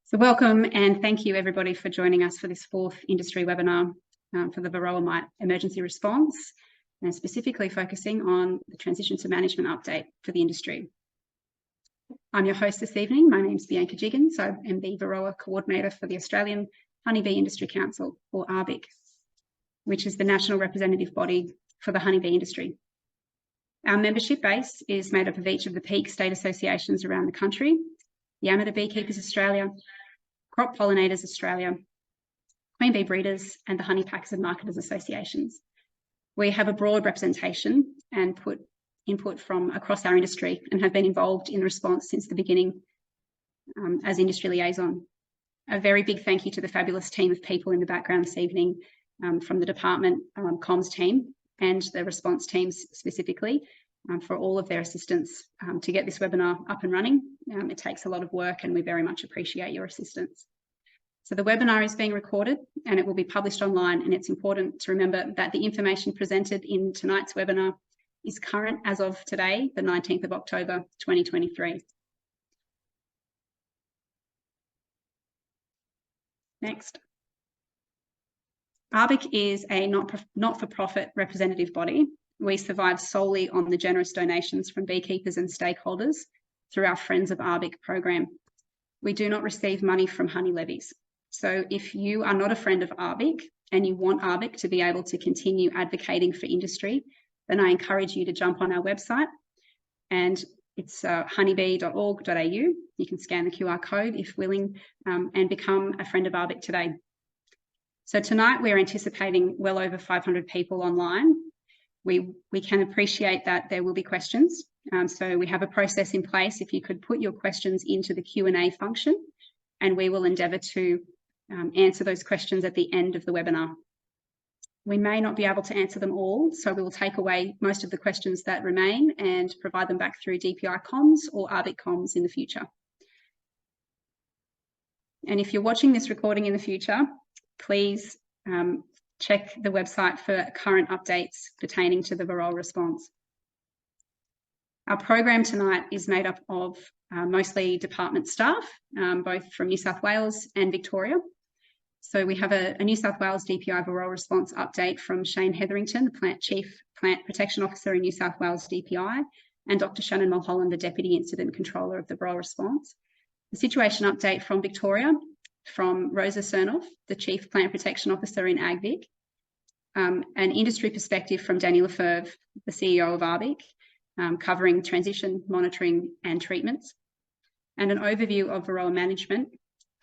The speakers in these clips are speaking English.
So welcome and thank you everybody for joining us for this fourth industry webinar for the Varroa mite emergency response, and specifically focusing on the transition to management update for the industry. I'm your host this evening. My name's Bianca Jiggins. I am the Varroa coordinator for the Australian Honeybee Industry Council, or AHBIC, which is the national representative body for the honeybee industry. Our membership base is made up of each of the peak state associations around the country: the Amateur Beekeepers Australia, Crop Pollinators Australia, Queen Bee Breeders, and the Honey Packers and Marketers Associations. We have a broad representation and put input from across our industry and have been involved in the response since the beginning as industry liaison. A very big thank you to the fabulous team of people in the background this evening from the department comms team and the response teams specifically for all of their assistance to get this webinar up and running. It takes a lot of work and we very much appreciate your assistance. So the webinar is being recorded and it will be published online, and it's important to remember that the information presented in tonight's webinar is current as of today, the 19th of October 2023. Next. AHBIC is a not-for-profit representative body. We survive solely on the generous donations from beekeepers and stakeholders through our Friends of AHBIC program. We do not receive money from honey levies. So if you are not a friend of AHBIC and you want AHBIC to be able to continue advocating for industry, then I encourage you to jump on our website, and it's honeybee.org.au. You can scan the QR code if willing and become a friend of AHBIC today. So tonight we're anticipating well over 500 people online. We can appreciate that there will be questions. So we have a process in place. If you could put your questions into the Q&A function, and we will endeavour to answer those questions at the end of the webinar. We may not be able to answer them all, so we will take away most of the questions that remain and provide them back through DPI comms or AHBIC comms in the future. And if you're watching this recording in the future, please check the website for current updates pertaining to the Varroa response. Our program tonight is made up of mostly department staff, both from New South Wales and Victoria. So we have a New South Wales DPI Varroa response update from Shane Hetherington, the Chief Plant Protection Officer in New South Wales DPI, and Dr. Shannon Mulholland, the Deputy Incident Controller of the Varroa response. The situation update from Victoria from Rosa Cernoff, the Chief Plant Protection Officer in AHBIC, an industry perspective from Danny Lefebvre, the CEO of AHBIC, covering transition, monitoring and treatments, and an overview of Varroa management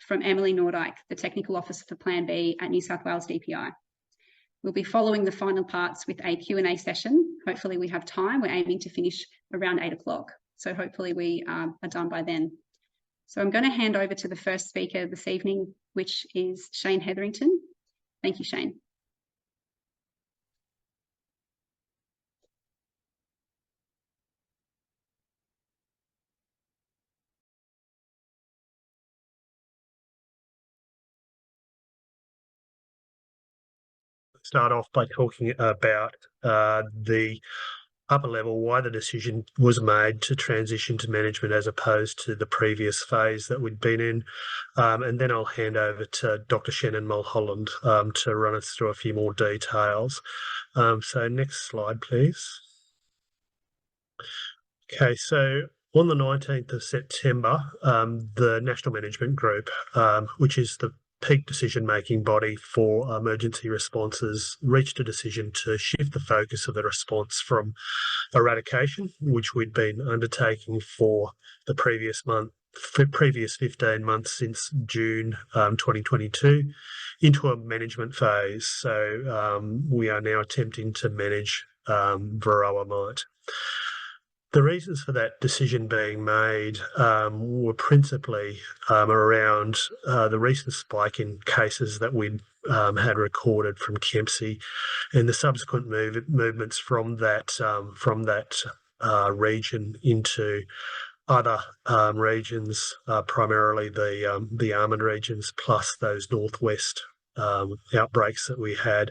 from Emily Nordyke, the Technical Officer for Plan B at New South Wales DPI. We'll be following the final parts with a Q&A session. Hopefully we have time. We're aiming to finish around 8 o'clock. So hopefully we are done by then. So I'm going to hand over to the first speaker this evening, which is Shane Hetherington. Thank you, Shane. Start off by talking about the upper level, why the decision was made to transition to management as opposed to the previous phase that we'd been in. And then I'll hand over to Dr. Shannon Mulholland to run us through a few more details. So next slide, please. Okay, so on the 19th of September, the National Management Group, which is the peak decision-making body for emergency responses, reached a decision to shift the focus of the response from eradication, which we'd been undertaking for the previous 15 months since June 2022, into a management phase. So we are now attempting to manage Varroa mite. The reasons for that decision being made were principally around the recent spike in cases that we had recorded from Kempsey and the subsequent movements from that region into other regions, primarily the almond regions, plus those northwest outbreaks that we had.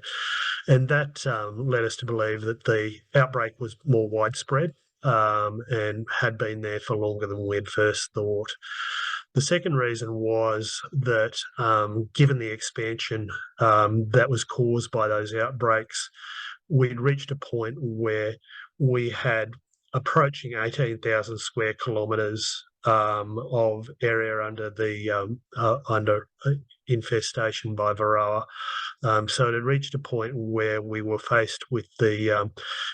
And that led us to believe that the outbreak was more widespread and had been there for longer than we'd first thought. The second reason was that given the expansion that was caused by those outbreaks, we'd reached a point where we had approaching 18,000 square kilometres of area under the under infestation by Varroa. So it had reached a point where we were faced with the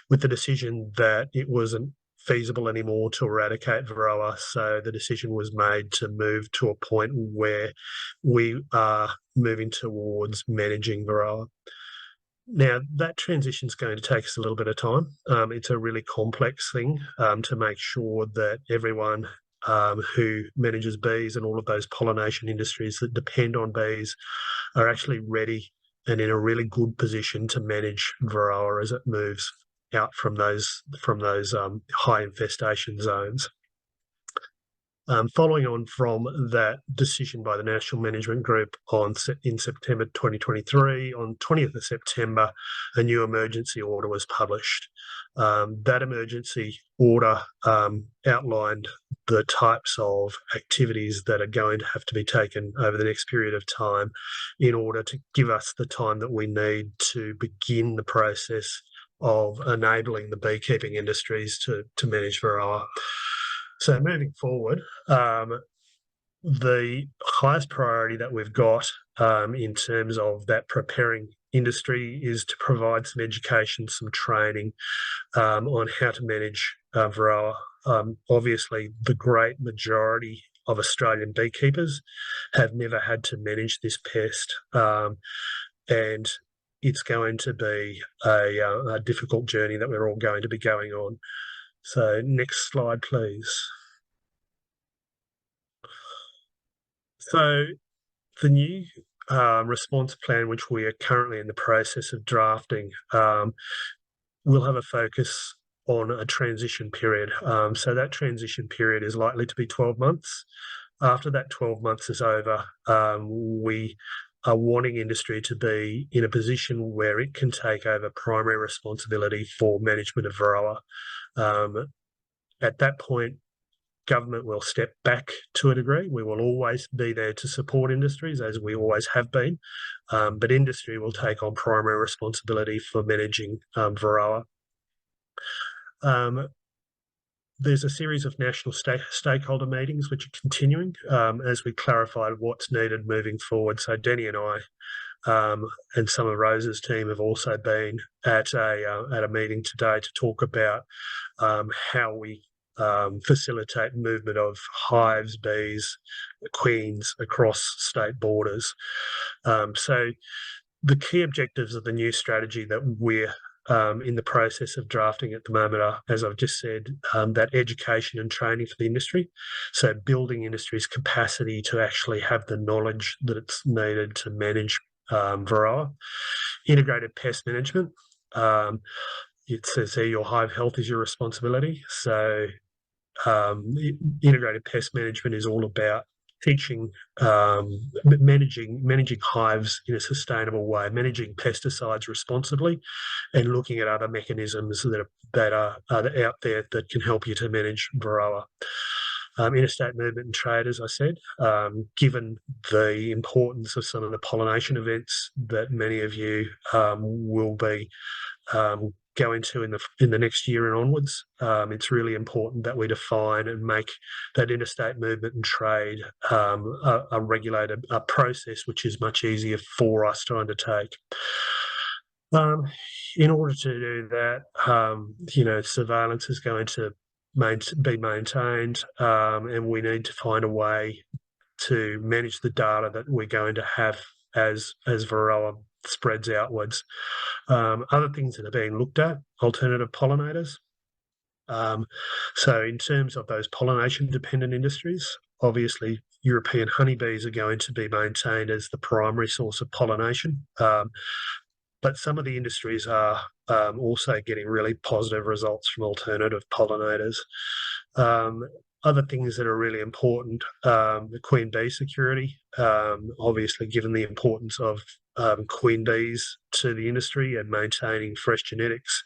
decision that it wasn't feasible anymore to eradicate Varroa. So the decision was made to move to a point where we are moving towards managing Varroa. Now, that transition is going to take us a little bit of time. It's a really complex thing to make sure that everyone who manages bees and all of those pollination industries that depend on bees are actually ready and in a really good position to manage Varroa as it moves out from those high infestation zones. Following on from that decision by the National Management Group in September 2023, on 20th of September, a new emergency order was published. That emergency order outlined the types of activities that are going to have to be taken over the next period of time in order to give us the time that we need to begin the process of enabling the beekeeping industries to manage Varroa. So moving forward, the highest priority that we've got in terms of that preparing industry is to provide some education, some training on how to manage Varroa. Obviously, the great majority of Australian beekeepers have never had to manage this pest, and it's going to be a difficult journey that we're all going to be going on. So next slide, please. So the new response plan, which we are currently in the process of drafting, will have a focus on a transition period. So that transition period is likely to be 12 months. After that 12 months is over, we are wanting industry to be in a position where it can take over primary responsibility for management of Varroa. At that point, government will step back to a degree. We will always be there to support industries, as we always have been, but industry will take on primary responsibility for managing Varroa. There's a series of national stakeholder meetings which are continuing as we clarify what's needed moving forward. So Denny and I and some of Rose's team have also been at a meeting today to talk about how we facilitate movement of hives, bees, queens across state borders. So the key objectives of the new strategy that we're in the process of drafting at the moment are, as I've just said, that education and training for the industry. So building industry's capacity to actually have the knowledge that it's needed to manage Varroa. Integrated pest management. It says here your hive health is your responsibility. So integrated pest management is all about teaching, managing hives in a sustainable way, managing pesticides responsibly, and looking at other mechanisms that are out there that can help you to manage Varroa. Interstate movement and trade, as I said, given the importance of some of the pollination events that many of you will be going to in the next year and onwards, it's really important that we define and make that interstate movement and trade a regulated process which is much easier for us to undertake. In order to do that, surveillance is going to be maintained, and we need to find a way to manage the data that we're going to have as Varroa spreads outwards. Other things that are being looked at, alternative pollinators. So in terms of those pollination-dependent industries, obviously European honeybees are going to be maintained as the primary source of pollination. But some of the industries are also getting really positive results from alternative pollinators. Other things that are really important, the queen bee security, obviously given the importance of queen bees to the industry and maintaining fresh genetics,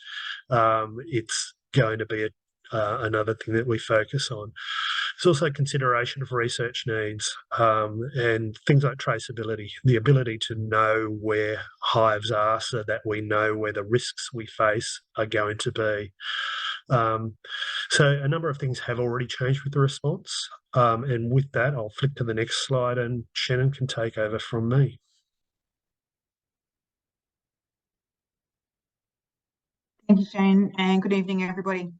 it's going to be another thing that we focus on. There's also consideration of research needs and things like traceability, the ability to know where hives are so that we know where the risks we face are going to be. So a number of things have already changed with the response. And with that, I'll flick to the next slide and Shannon can take over from me. Thank you, Shane, and good evening, everybody.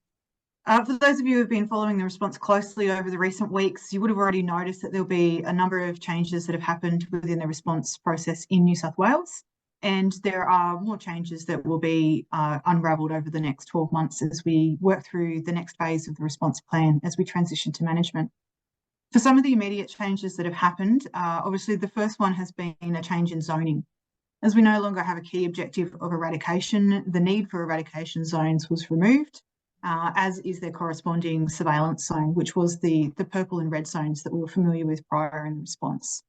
For those of you who have been following the response closely over the recent weeks, you would have already noticed that there'll be a number of changes that have happened within the response process in New South Wales, and there are more changes that will be unravelled over the next 12 months as we work through the next phase of the response plan as we transition to management. For some of the immediate changes that have happened, obviously the first one has been a change in zoning. As we no longer have a key objective of eradication, the need for eradication zones was removed, as is their corresponding surveillance zone, which was the purple and red zones that we were familiar with prior in the response.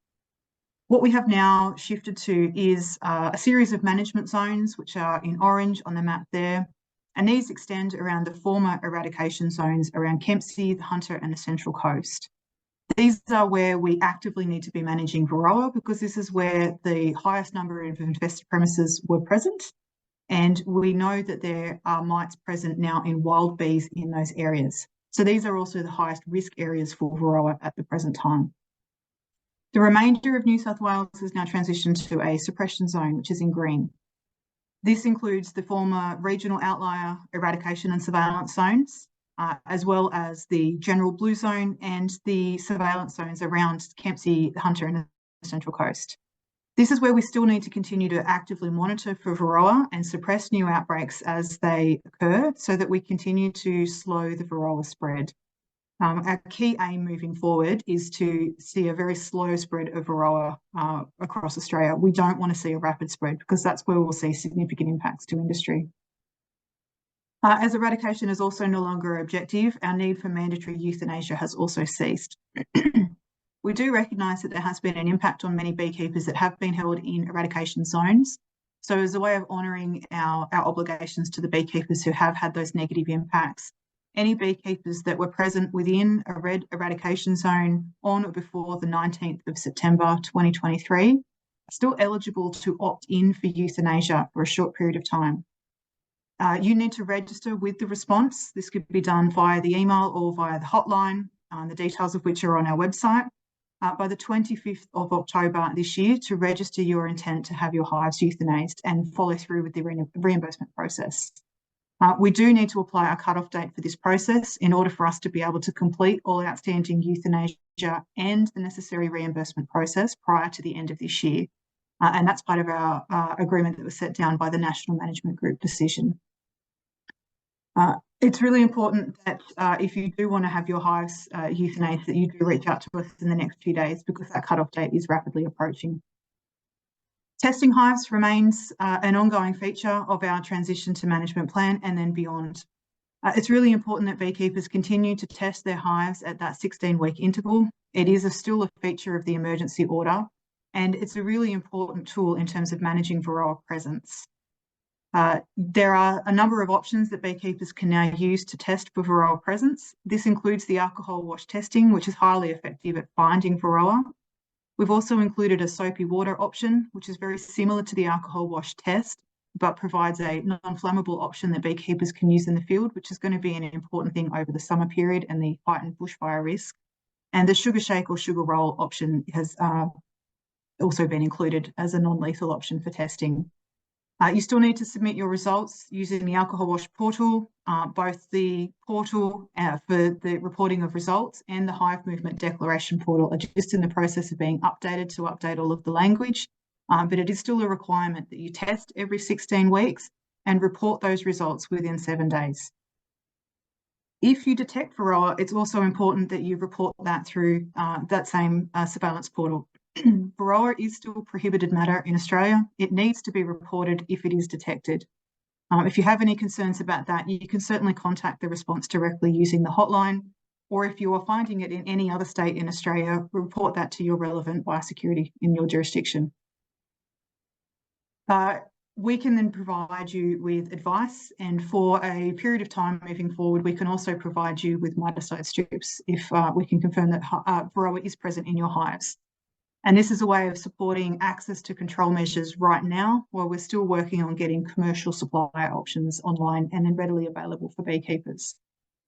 What we have now shifted to is a series of management zones, which are in orange on the map there, and these extend around the former eradication zones around Kempsey, the Hunter and the Central Coast. These are where we actively need to be managing Varroa, because this is where the highest number of infested premises were present. And we know that there are mites present now in wild bees in those areas. So these are also the highest risk areas for Varroa at the present time. The remainder of New South Wales has now transitioned to a suppression zone, which is in green. This includes the former regional outlier eradication and surveillance zones, as well as the general blue zone and the surveillance zones around Kempsey, the Hunter and the Central Coast. This is where we still need to continue to actively monitor for Varroa and suppress new outbreaks as they occur so that we continue to slow the Varroa spread. Our key aim moving forward is to see a very slow spread of Varroa across Australia. We don't want to see a rapid spread because that's where we'll see significant impacts to industry. As eradication is also no longer objective, our need for mandatory euthanasia has also ceased. We do recognise that there has been an impact on many beekeepers that have been held in eradication zones. So as a way of honouring our obligations to the beekeepers who have had those negative impacts, any beekeepers that were present within a red eradication zone on or before the 19th of September 2023 are still eligible to opt in for euthanasia for a short period of time. You need to register with the response. This could be done via the email or via the hotline, the details of which are on our website, by the 25th of October this year to register your intent to have your hives euthanized and follow through with the reimbursement process. We do need to apply a cut-off date for this process in order for us to be able to complete all outstanding euthanasia and the necessary reimbursement process prior to the end of this year. And that's part of our agreement that was set down by the National Management Group decision. It's really important that if you do want to have your hives euthanized, that you do reach out to us in the next few days because that cut-off date is rapidly approaching. Testing hives remains an ongoing feature of our transition to management plan and then beyond. It's really important that beekeepers continue to test their hives at that 16-week interval. It is still a feature of the emergency order, and it's a really important tool in terms of managing Varroa presence. There are a number of options that beekeepers can now use to test for Varroa presence. This includes the alcohol wash testing, which is highly effective at finding Varroa. We've also included a soapy water option, which is very similar to the alcohol wash test, but provides a non-flammable option that beekeepers can use in the field, which is going to be an important thing over the summer period and the heightened bushfire risk. And the sugar shake or sugar roll option has also been included as a non-lethal option for testing. You still need to submit your results using the alcohol wash portal, both the portal for the reporting of results and the hive movement declaration portal are just in the process of being updated to update all of the language, but it is still a requirement that you test every 16 weeks and report those results within 7 days. If you detect Varroa, it's also important that you report that through that same surveillance portal. Varroa is still prohibited matter in Australia. It needs to be reported if it is detected. If you have any concerns about that, you can certainly contact the response directly using the hotline, or if you are finding it in any other state in Australia, report that to your relevant biosecurity in your jurisdiction. We can then provide you with advice, and for a period of time moving forward, we can also provide you with miticide strips if we can confirm that Varroa is present in your hives. And this is a way of supporting access to control measures right now, while we're still working on getting commercial supply options online and then readily available for beekeepers.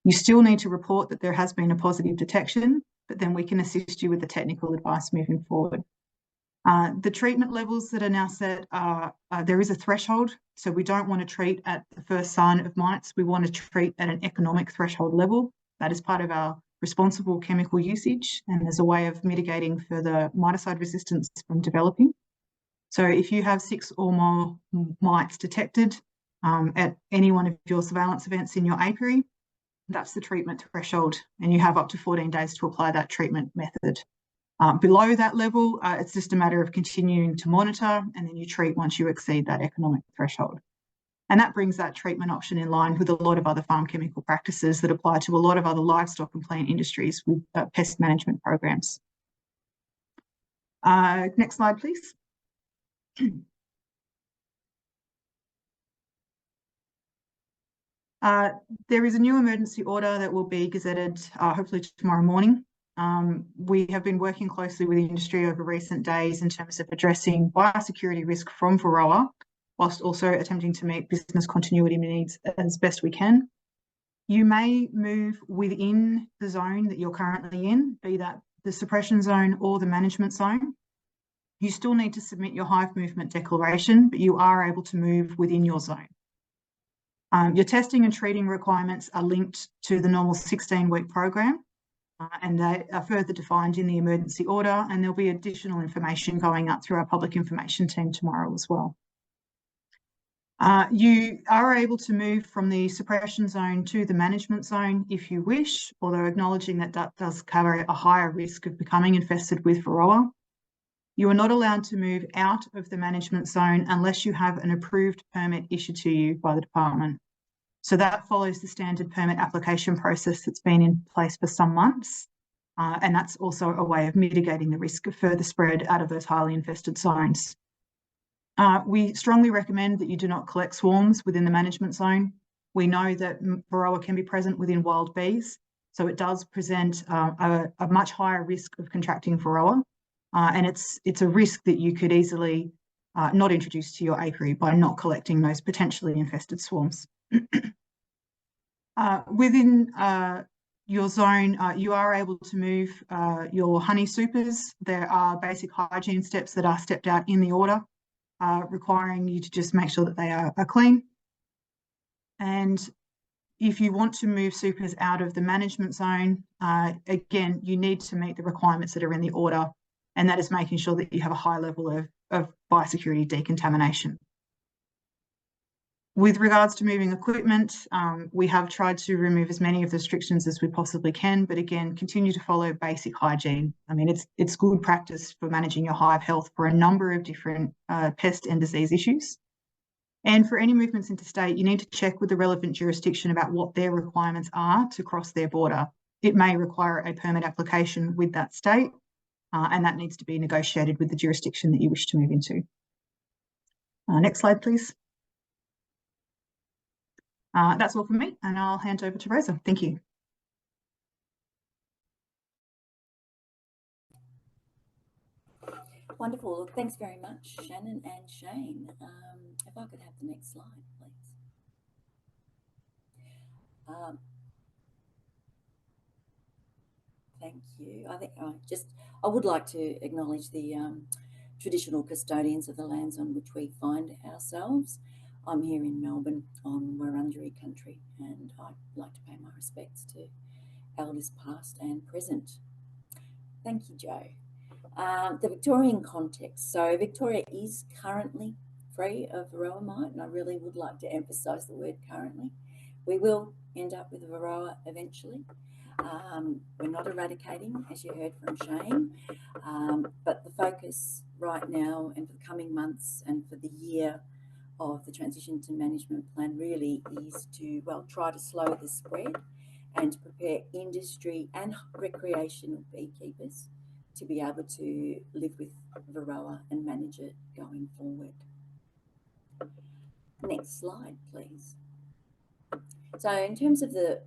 You still need to report that there has been a positive detection, but then we can assist you with the technical advice moving forward. The treatment levels that are now set are, there is a threshold. So we don't want to treat at the first sign of mites. We want to treat at an economic threshold level. That is part of our responsible chemical usage, and there's a way of mitigating further miticide resistance from developing. So if you have 6 or more mites detected at any one of your surveillance events in your apiary, that's the treatment threshold, and you have up to 14 days to apply that treatment method. Below that level, it's just a matter of continuing to monitor, and then you treat once you exceed that economic threshold. And that brings that treatment option in line with a lot of other farm chemical practices that apply to a lot of other livestock and plant industries with pest management programs. Next slide, please. There is a new emergency order that will be gazetted hopefully tomorrow morning. We have been working closely with the industry over recent days in terms of addressing biosecurity risk from Varroa, whilst also attempting to meet business continuity needs as best we can. You may move within the zone that you're currently in, be that the suppression zone or the management zone. You still need to submit your hive movement declaration, but you are able to move within your zone. Your testing and treating requirements are linked to the normal 16-week program, and they are further defined in the emergency order, and there'll be additional information going up through our public information team tomorrow as well. You are able to move from the suppression zone to the management zone if you wish, although acknowledging that that does cover a higher risk of becoming infested with Varroa. You are not allowed to move out of the management zone unless you have an approved permit issued to you by the department. So that follows the standard permit application process that's been in place for some months. And that's also a way of mitigating the risk of further spread out of those highly infested zones. We strongly recommend that you do not collect swarms within the management zone. We know that Varroa can be present within wild bees, so it does present a much higher risk of contracting Varroa. And it's a risk that you could easily not introduce to your apiary by not collecting those potentially infested swarms. Within your zone, you are able to move your honey supers. There are basic hygiene steps that are stepped out in the order, requiring you to just make sure that they are clean. And if you want to move supers out of the management zone, again, you need to meet the requirements that are in the order, and that is making sure that you have a high level of biosecurity decontamination. With regards to moving equipment, we have tried to remove as many of the restrictions as we possibly can, but again, continue to follow basic hygiene. I mean, it's good practice for managing your hive health for a number of different pest and disease issues. And for any movements interstate, you need to check with the relevant jurisdiction about what their requirements are to cross their border. It may require a permit application with that state, and that needs to be negotiated with the jurisdiction that you wish to move into. Next slide, please. That's all from me, and I'll hand over to Rosa. Thank you. Wonderful. Thanks very much, Shannon and Shane. If I could have the next slide, please. Thank you. I would like to acknowledge the traditional custodians of the lands on which we find ourselves. I'm here in Melbourne on Wurundjeri country, and I'd like to pay my respects to elders past and present. Thank you, Jo. The Victorian context. So Victoria is currently free of Varroa mite, and I really would like to emphasise the word currently. We will end up with Varroa eventually. We're not eradicating, as you heard from Shane, but the focus right now and for the coming months and for the year of the transition to management plan really is to, well, try to slow the spread and to prepare industry and recreational beekeepers to be able to live with Varroa and manage it going forward. Next slide, please. So in terms of the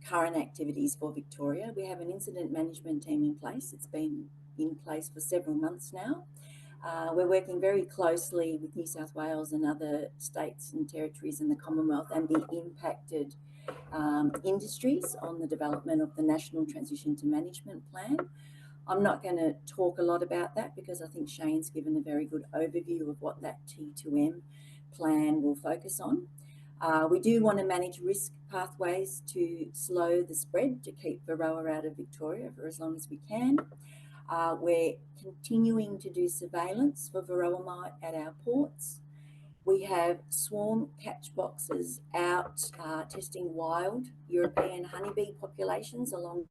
current activities for Victoria, we have an incident management team in place. It's been in place for several months now. We're working very closely with New South Wales and other states and territories in the Commonwealth and the impacted industries on the development of the National Transition to Management Plan. I'm not going to talk a lot about that because I think Shane's given a very good overview of what that T2M plan will focus on. We do want to manage risk pathways to slow the spread to keep Varroa out of Victoria for as long as we can. We're continuing to do surveillance for Varroa mite at our ports. We have swarm catch boxes out testing wild European honeybee populations along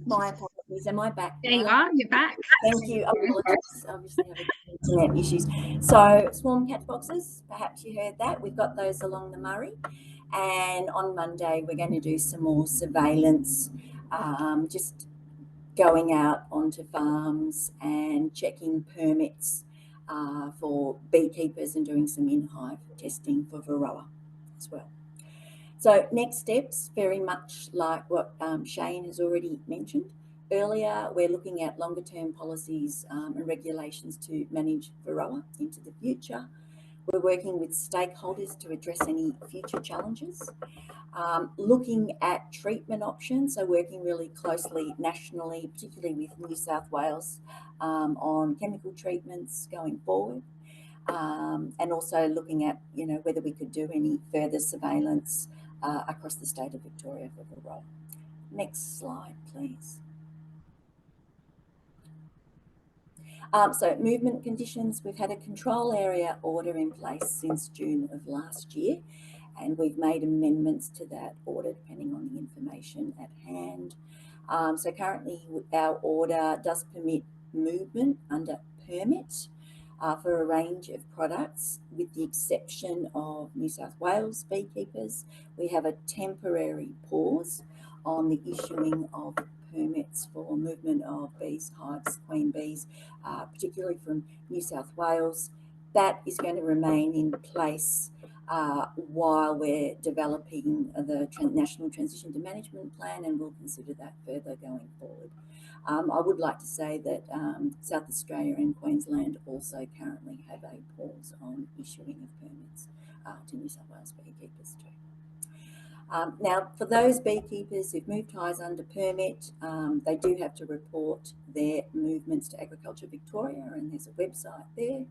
My apologies. Am I back There now? you are, you're back. Thank you. Apologies. Obviously, having internet issues. So, swarm catch boxes, perhaps you heard that. We've got those along the Murray. And on Monday, we're going to do some more surveillance, just going out onto farms and checking permits for beekeepers and doing some in-hive testing for Varroa as well. So next steps, very much like what Shane has already mentioned earlier, we're looking at longer term policies and regulations to manage Varroa into the future. We're working with stakeholders to address any future challenges. Looking at treatment options, so working really closely nationally, particularly with New South Wales on chemical treatments going forward. And also looking at, whether we could do any further surveillance across the state of Victoria for Varroa. Next slide, please. So movement conditions, we've had a control area order in place since June of last year, and we've made amendments to that order depending on the information at hand. So currently our order does permit movement under permit for a range of products, with the exception of New South Wales beekeepers. We have a temporary pause on the issuing of permits for movement of bees, hives, queen bees, particularly from New South Wales. That is going to remain in place while we're developing the National Transition to Management Plan, and we'll consider that further going forward. I would like to say that South Australia and Queensland also currently have a pause on issuing of permits to New South Wales beekeepers too. Now, for those beekeepers who've moved hives under permit, they do have to report their movements to Agriculture Victoria, and there's a website there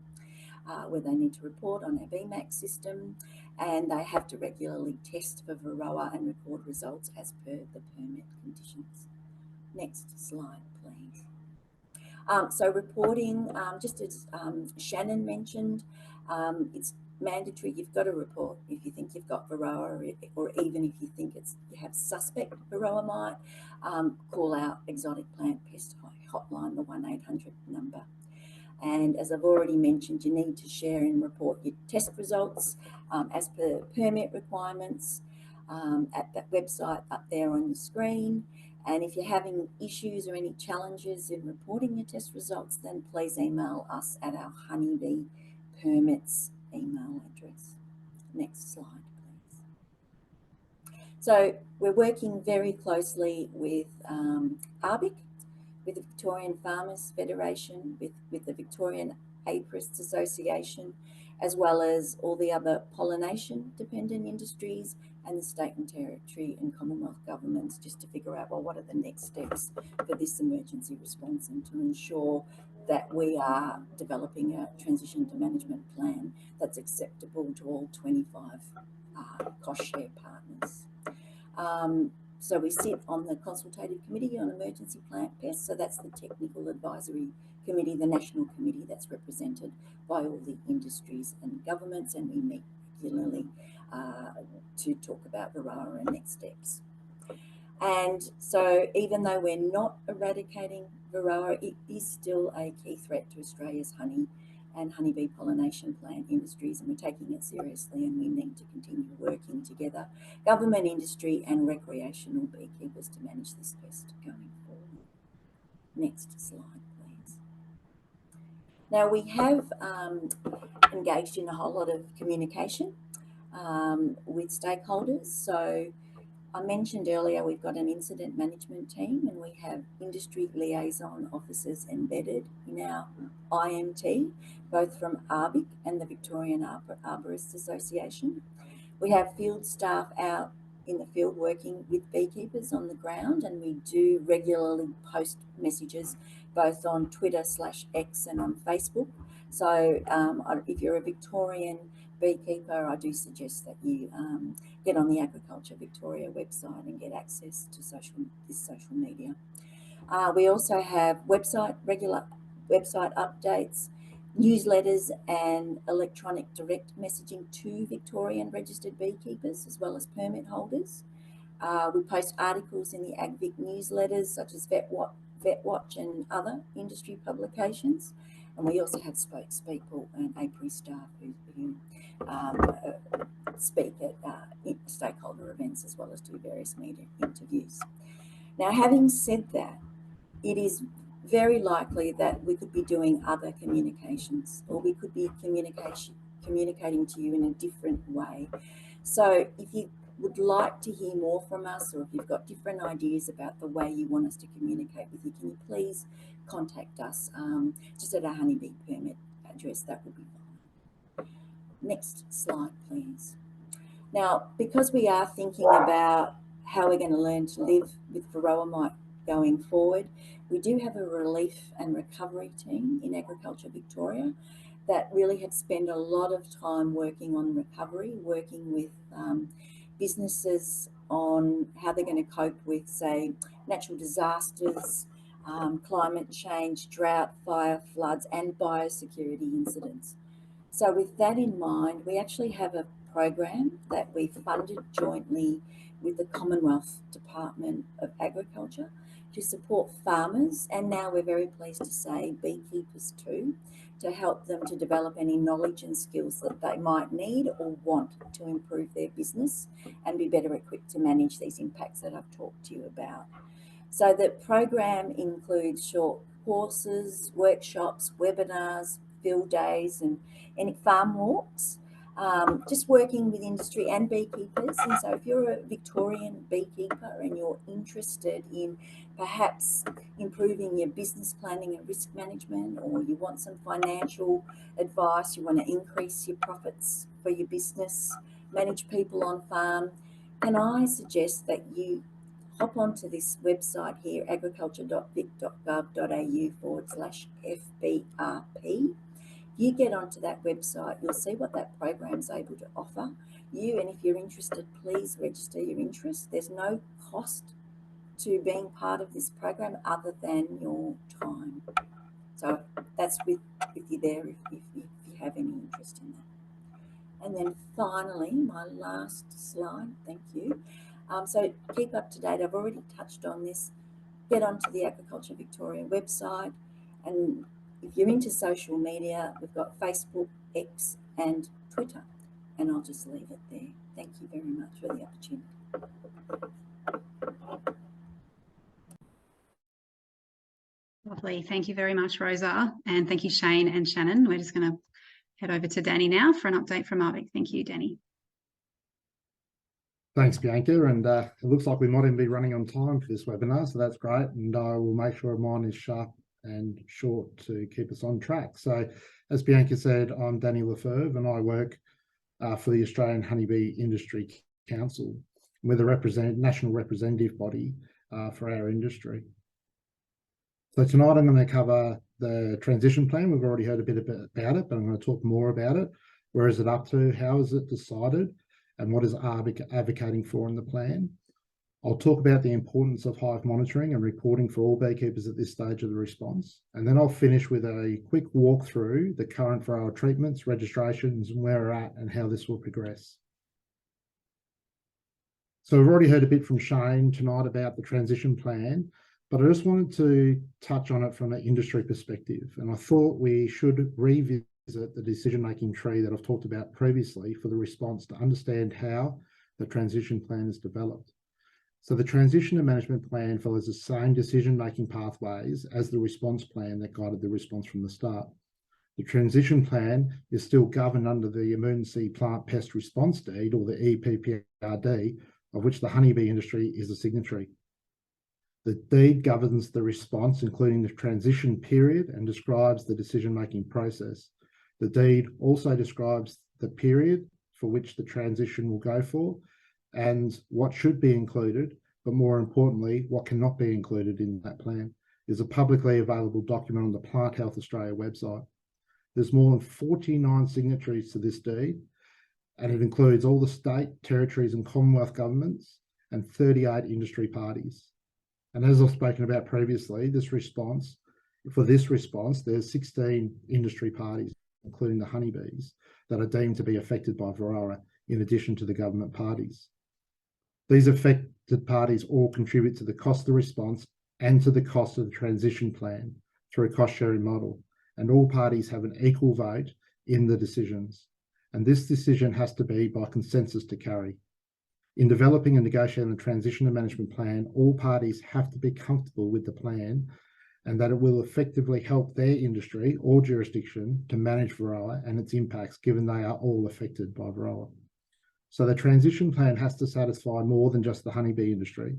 where they need to report on our BMAC system, and they have to regularly test for Varroa and record results as per the permit conditions. Next slide, please. So reporting, just as Shannon mentioned, it's mandatory. You've got to report if you think you've got Varroa, or even if you think you have suspect Varroa mite, call out exotic plant pest hotline, the 1-800 number. And as I've already mentioned, you need to share and report your test results as per permit requirements at that website up there on your screen. And if you're having issues or any challenges in reporting your test results, then please email us at our honeybee permits email address. Next slide, please. So we're working very closely with AHBIC, with the Victorian Farmers Federation, with the Victorian Apiarists Association, as well as all the other pollination dependent industries and the state and territory and Commonwealth governments, just to figure out, well, what are the next steps for this emergency response, and to ensure that we are developing a transition to management plan that's acceptable to all 25 cost share partners. So we sit on the Consultative Committee on Emergency Plant Pests, so that's the technical advisory committee, the national committee that's represented by all the industries and governments, and we meet regularly to talk about Varroa and next steps. And so even though we're not eradicating Varroa, it is still a key threat to Australia's honey and honeybee pollination plant industries, and we're taking it seriously, and we need to continue working together, government, industry and recreational beekeepers, to manage this pest going forward. Next slide, please. Now, we have engaged in a whole lot of communication with stakeholders. So I mentioned earlier we've got an incident management team, and we have industry liaison officers embedded in our IMT, both from AHBIC and the Victorian Arborists Association. We have field staff out in the field working with beekeepers on the ground, and we do regularly post messages both on Twitter/X and on Facebook. So if you're a Victorian beekeeper, I do suggest that you get on the Agriculture Victoria website and get access to this social media. We also have regular website updates, newsletters and electronic direct messaging to Victorian registered beekeepers as well as permit holders. We post articles in the AHBIC newsletters such as VetWatch and other industry publications. And we also have spokespeople and APRI staff who speak at stakeholder events as well as do various media interviews. Now, having said that, it is very likely that we could be doing other communications, or we could be communicating to you in a different way. So if you would like to hear more from us, or if you've got different ideas about the way you want us to communicate with you, can you please contact us just at our honeybee permit address? That would be fine. Next slide, please. Now, because we are thinking about how we're going to learn to live with Varroa mite going forward, we do have a relief and recovery team in Agriculture Victoria that really have spent a lot of time working on recovery, working with businesses on how they're going to cope with, say, natural disasters, climate change, drought, fire, floods, and biosecurity incidents. So with that in mind, we actually have a program that we funded jointly with the Commonwealth Department of Agriculture to support farmers, and now we're very pleased to say beekeepers too, to help them to develop any knowledge and skills that they might need or want to improve their business and be better equipped to manage these impacts that I've talked to you about. So the program includes short courses, workshops, webinars, field days and any farm walks, just working with industry and beekeepers. And so if you're a Victorian beekeeper and you're interested in perhaps improving your business planning and risk management, or you want some financial advice, you want to increase your profits for your business, manage people on farm, can I suggest that you hop onto this website here, agriculture.vic.gov.au/FBRP. You get onto that website, you'll see what that program's able to offer you, and if you're interested, please register your interest. There's no cost to being part of this program other than your time. So that's with you there if you have any interest in that. And then finally, my last slide, thank you. So keep up to date. I've already touched on this. Get onto the Agriculture Victoria website, and if you're into social media, we've got Facebook, X and Twitter, and I'll just leave it there. Thank you very much for the opportunity. Lovely. Thank you very much, Rosa. And thank you, Shane and Shannon. We're just going to head over to Danny now for an update from AHBIC. Thank you, Danny. Thanks, Bianca. And it looks like we might even be running on time for this webinar, so that's great. And I will make sure mine is sharp and short to keep us on track. So as Bianca said, I'm Danny Lefebvre and I work for the Australian Honeybee Industry Council. We're the national representative body for our industry. So tonight I'm going to cover the transition plan. We've already heard a bit about it, but I'm going to talk more about it. Where is it up to? How is it decided? And what is AHBIC advocating for in the plan? I'll talk about the importance of hive monitoring and reporting for all beekeepers at this stage of the response. And then I'll finish with a quick walk through the current Varroa treatments, registrations, and where we're at and how this will progress. So we've already heard a bit from Shane tonight about the transition plan, but I just wanted to touch on it from an industry perspective. And I thought we should revisit revisit the decision-making tree that I've talked about previously for the response to understand how the transition plan is developed. So the transition and management plan follows the same decision-making pathways as the response plan that guided the response from the start. The transition plan is still governed under the Emergency Plant Pest Response Deed, or the EPPRD, of which the honeybee industry is a signatory. The deed governs the response, including the transition period, and describes the decision-making process. The deed also describes the period for which the transition will go for and what should be included, but more importantly, what cannot be included in that plan. There's a publicly available document on the Plant Health Australia website. There's more than 49 signatories to this deed, and it includes all the state, territories and Commonwealth governments and 38 industry parties. And as I've spoken about previously, there's 16 industry parties, including the honeybees, that are deemed to be affected by Varroa, in addition to the government parties. These affected parties all contribute to the cost of the response and to the cost of the transition plan through a cost-sharing model, and all parties have an equal vote in the decisions. And this decision has to be by consensus to carry. In developing and negotiating a transition and management plan, all parties have to be comfortable with the plan and that it will effectively help their industry or jurisdiction to manage Varroa and its impacts, given they are all affected by Varroa. So the transition plan has to satisfy more than just the honeybee industry,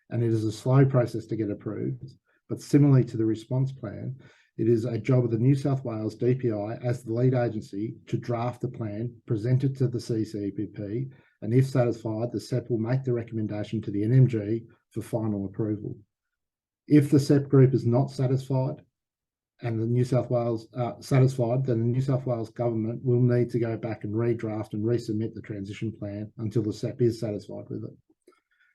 and it is a slow process to get approved. But similarly to the response plan, it is a job of the New South Wales DPI as the lead agency to draft the plan, present it to the CCEPP, and if satisfied, the CEP will make the recommendation to the NMG for final approval. If the CEP group is not satisfied and the New South Wales satisfied, then the New South Wales government will need to go back and redraft and resubmit the transition plan until the CEP is satisfied with it.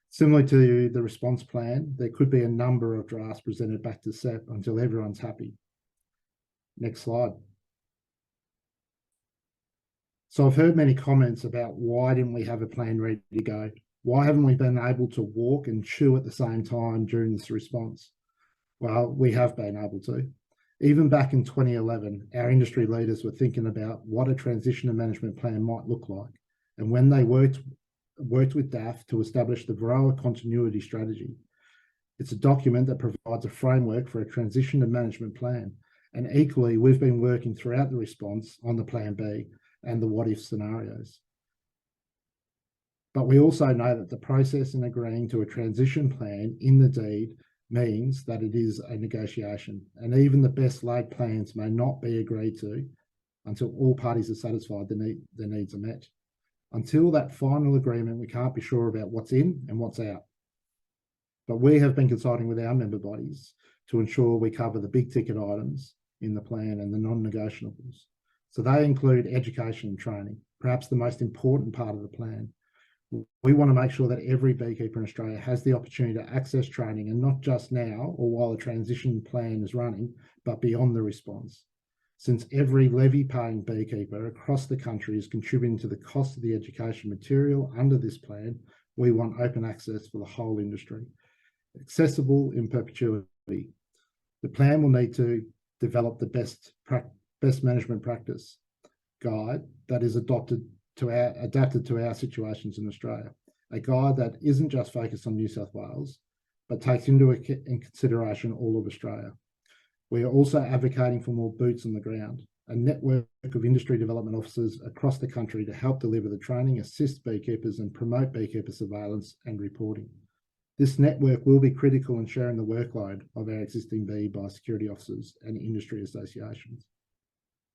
Similar to the response plan, there could be a number of drafts presented back to CEP until everyone's happy. Next slide. So I've heard many comments about why didn't we have a plan ready to go? Why haven't we been able to walk and chew at the same time during this response? Well, we have been able to. Even back in 2011, our industry leaders were thinking about what a transition and management plan might look like. And when they worked with DAF to establish the Varroa continuity strategy. It's a document that provides a framework for a transition and management plan. And equally, we've been working throughout the response on the plan B and the what if scenarios. But we also know that the process in agreeing to a transition plan in the deed means that it is a negotiation, and even the best laid plans may not be agreed to until all parties are satisfied their needs are met. Until that final agreement, we can't be sure about what's in and what's out. But we have been consulting with our member bodies to ensure we cover the big ticket items in the plan and the non-negotiables. So they include education and training, perhaps the most important part of the plan. We want to make sure that every beekeeper in Australia has the opportunity to access training, and not just now or while the transition plan is running, but beyond the response. Since every levy-paying beekeeper across the country is contributing to the cost of the education material under this plan, we want open access for the whole industry, accessible in perpetuity. The plan will need to develop the best management practice guide that is adapted to our situations in Australia. A guide that isn't just focused on New South Wales, but takes into consideration all of Australia. We are also advocating for more boots on the ground, a network of industry development officers across the country to help deliver the training, assist beekeepers and promote beekeeper surveillance and reporting. This network will be critical in sharing the workload of our existing bee biosecurity officers and industry associations.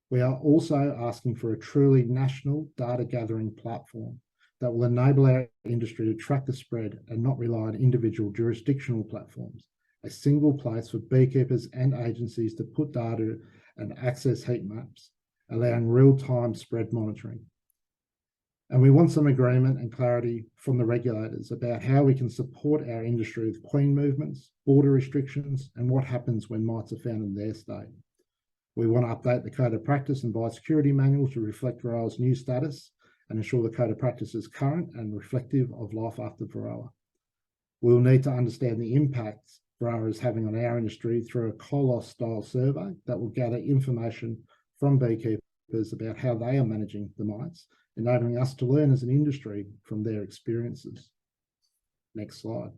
We are also asking for a truly national data gathering platform that will enable our industry to track the spread and not rely on individual jurisdictional platforms. A single place for beekeepers and agencies to put data and access heat maps, allowing real-time spread monitoring. And we want some agreement and clarity from the regulators about how we can support our industry with queen movements, border restrictions, and what happens when mites are found in their state. We want to update the Code of Practice and Biosecurity Manual to reflect Varroa's new status and ensure the Code of Practice is current and reflective of life after Varroa. We'll need to understand the impacts Varroa is having on our industry through a Colos-style survey that will gather information from beekeepers beekeepers about how they are managing the mites, enabling us to learn as an industry from their experiences. Next slide.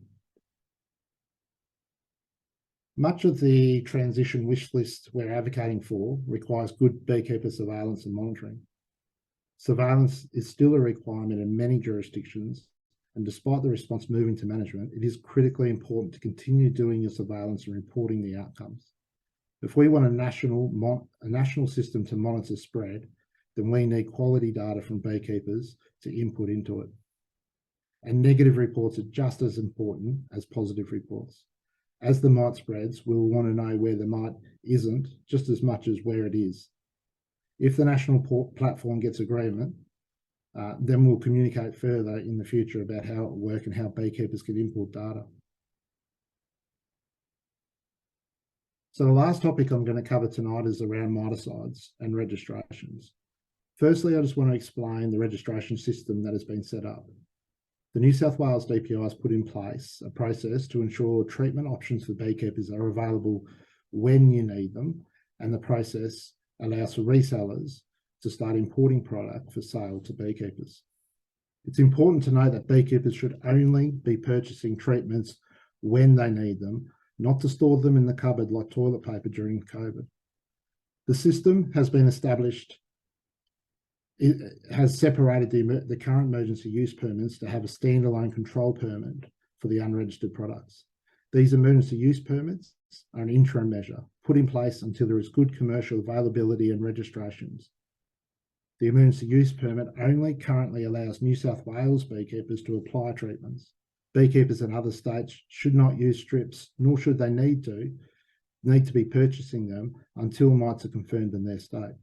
Much of the transition wish list we're advocating for requires good beekeeper surveillance and monitoring. Surveillance is still a requirement in many jurisdictions, and despite the response moving to management, it is critically important to continue doing your surveillance and reporting the outcomes. If we want a national system to monitor spread, then we need quality data from beekeepers to input into it. And negative reports are just as important as positive reports. As the mite spreads, we'll want to know where the mite isn't just as much as where it is. If the national platform gets agreement, then we'll communicate further in the future about how it will work and how beekeepers can import data. So the last topic I'm going to cover tonight is around miticides and registrations. Firstly, I just want to explain the registration system that has been set up. The New South Wales DPI has put in place a process to ensure treatment options for beekeepers are available when you need them, and the process allows for resellers to start importing product for sale to beekeepers. It's important to note that beekeepers should only be purchasing treatments when they need them, not to store them in the cupboard like toilet paper during COVID. The system has been established. It has separated the current emergency use permits to have a standalone control permit for the unregistered products. These emergency use permits are an interim measure put in place until there is good commercial availability and registrations. The emergency use permit only currently allows New South Wales beekeepers to apply treatments. Beekeepers in other states should not use strips, nor should they need to be purchasing them until mites are confirmed in their state.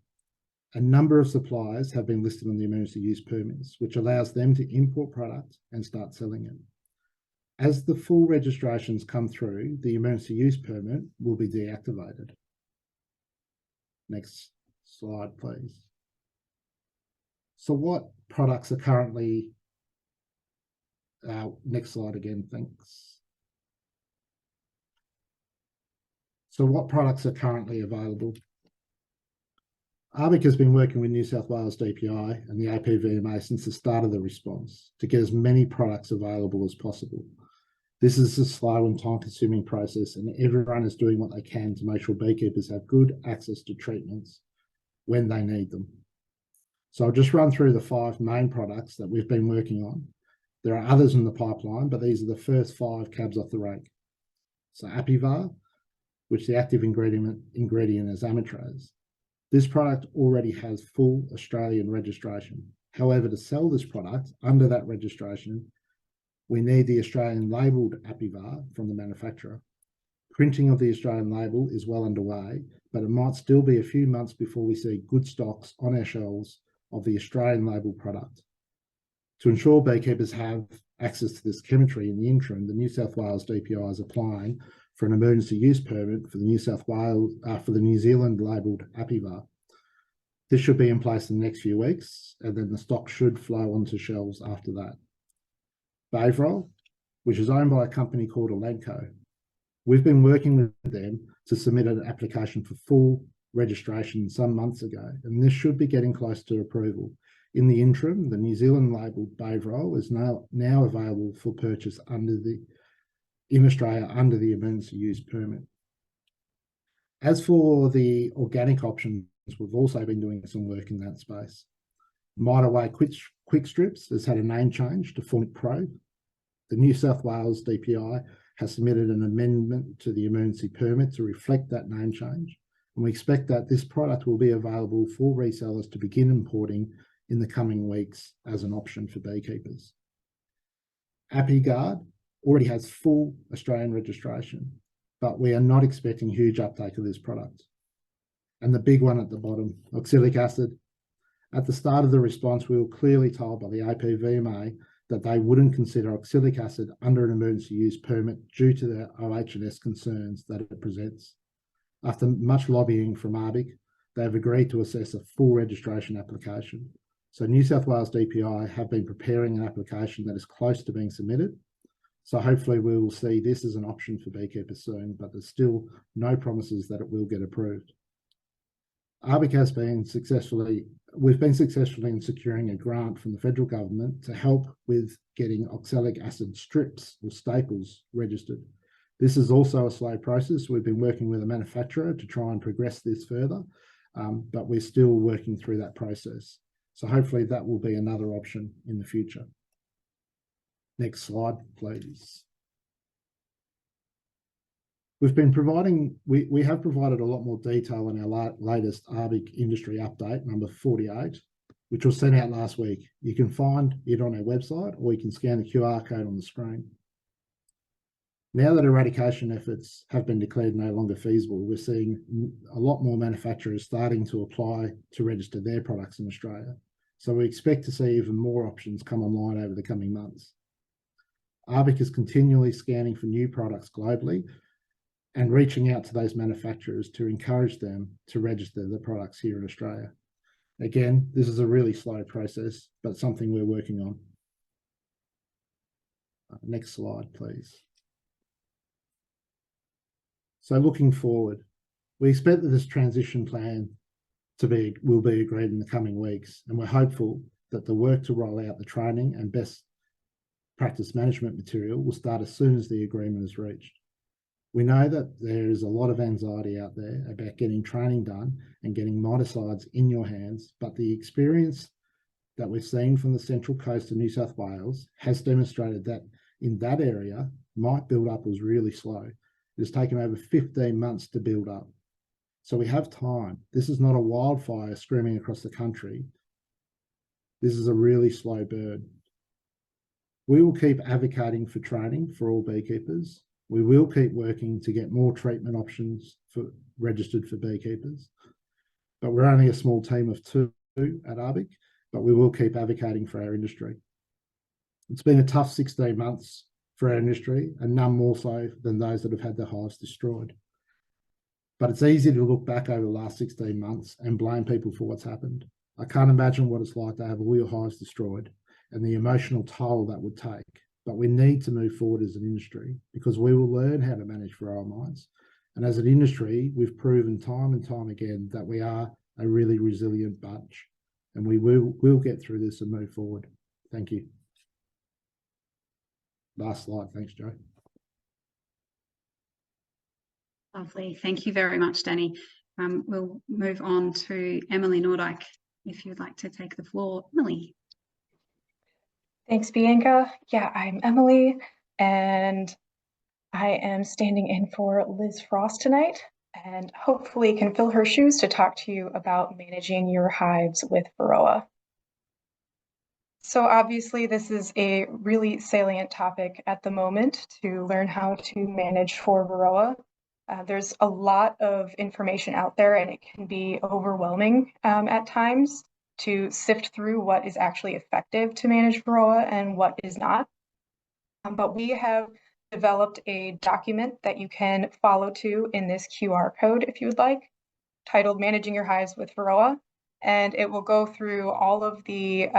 A number of suppliers have been listed on the emergency use permits, which allows them to import product and start selling it. As the full registrations come through, the emergency use permit will be deactivated. Next slide, please. So what products are currently, next slide again, thanks. So what products are currently available? AHBIC has been working with New South Wales DPI and the APVMA since the start of the response to get as many products available as possible. This is a slow and time-consuming process, and everyone is doing what they can to make sure beekeepers have good access to treatments when they need them. So I'll just run through the 5 main products that we've been working on. There are others in the pipeline, but these are the first 5 cabs off the rank. So Apivar, which the active ingredient is amitraz. This product already has full Australian registration. However, to sell this product under that registration, we need the Australian labelled Apivar from the manufacturer. Printing of the Australian label is well underway, but it might still be a few months before we see good stocks on our shelves of the Australian label product. To ensure beekeepers have access to this chemistry in the interim, the New South Wales DPI is applying for an emergency use permit for the New Zealand labelled Apivar. This should be in place in the next few weeks, and then the stock should flow onto shelves after that. Varroa, which is owned by a company called Elanco. We've been working with them to submit an application for full registration some months ago, and this should be getting close to approval. In the interim, the New Zealand labelled Varroa is now available for purchase in Australia under the emergency use permit. As for the organic options, we've also been doing some work in that space. Mitaway Quick Strips has had a name change to Formic Pro. The New South Wales DPI has submitted an amendment to the emergency permit to reflect that name change, and we expect that this product will be available for resellers to begin importing in the coming weeks as an option for beekeepers. APGuard already has full Australian registration, but we are not expecting huge uptake of this product. And the big one at the bottom, oxalic acid. At the start of the response, we were clearly told by the APVMA that they wouldn't consider oxalic acid under an emergency use permit due to the OH&S concerns that it presents. After much lobbying from AHBIC, they have agreed to assess a full registration application. So New South Wales DPI have been preparing an application that is close to being submitted. So hopefully we will see this as an option for beekeepers soon, but there's still no promises that it will get approved. AHBIC we've been successful in securing a grant from the federal government to help with getting oxalic acid strips or staples registered. This is also a slow process. We've been working with a manufacturer to try and progress this further, but we're still working through that process. So hopefully that will be another option in the future. Next slide, please. We have provided a lot more detail in our latest AHBIC industry update, number 48, which was sent out last week. You can find it on our website, or you can scan the QR code on the screen. Now that eradication efforts have been declared no longer feasible, we're seeing a lot more manufacturers starting to apply to register their products in Australia. So we expect to see even more options come online over the coming months. AHBIC is continually scanning for new products globally and reaching out to those manufacturers to encourage them to register the products here in Australia. Again, this is a really slow process, but something we're working on. Next slide, please. So looking forward, we expect that this transition plan will be agreed in the coming weeks, and we're hopeful that the work to roll out the training and best practice management material will start as soon as the agreement is reached. We know that there is a lot of anxiety out there about getting training done and getting miticides in your hands, but the experience that we've seen from the Central Coast of New South Wales has demonstrated that in that area, mite build-up was really slow. It has taken over 15 months to build up. So we have time. This is not a wildfire screaming across the country. This is a really slow burn. We will keep advocating for training for all beekeepers. We will keep working to get more treatment options registered for beekeepers. But we're only a small team of 2 at AHBIC, but we will keep advocating for our industry. It's been a tough 16 months for our industry, and none more so than those that have had their hives destroyed. But it's easy to look back over the last 16 months and blame people for what's happened. I can't imagine what it's like to have all your hives destroyed and the emotional toll that would take. But we need to move forward as an industry because we will learn how to manage Varroa mites. And as an industry, we've proven time and time again that we are a really resilient bunch, and we'll get through this and move forward. Thank you. Last slide. Thanks, Joe. Lovely. Thank you very much, Danny. We'll move on to Emily Nordyke, if you'd like to take the floor. Emily. Thanks, Bianca. Yeah, I'm Emily, and I am standing in for Liz Frost tonight, and hopefully can fill her shoes to talk to you about managing your hives with Varroa. So obviously this is a really salient topic at the moment to learn how to manage for Varroa. There's a lot of information out there, and it can be overwhelming at times to sift through what is actually effective to manage Varroa and what is not. But we have developed a document that you can follow to in this QR code if you would like, titled Managing Your Hives with Varroa. And it will go through all of the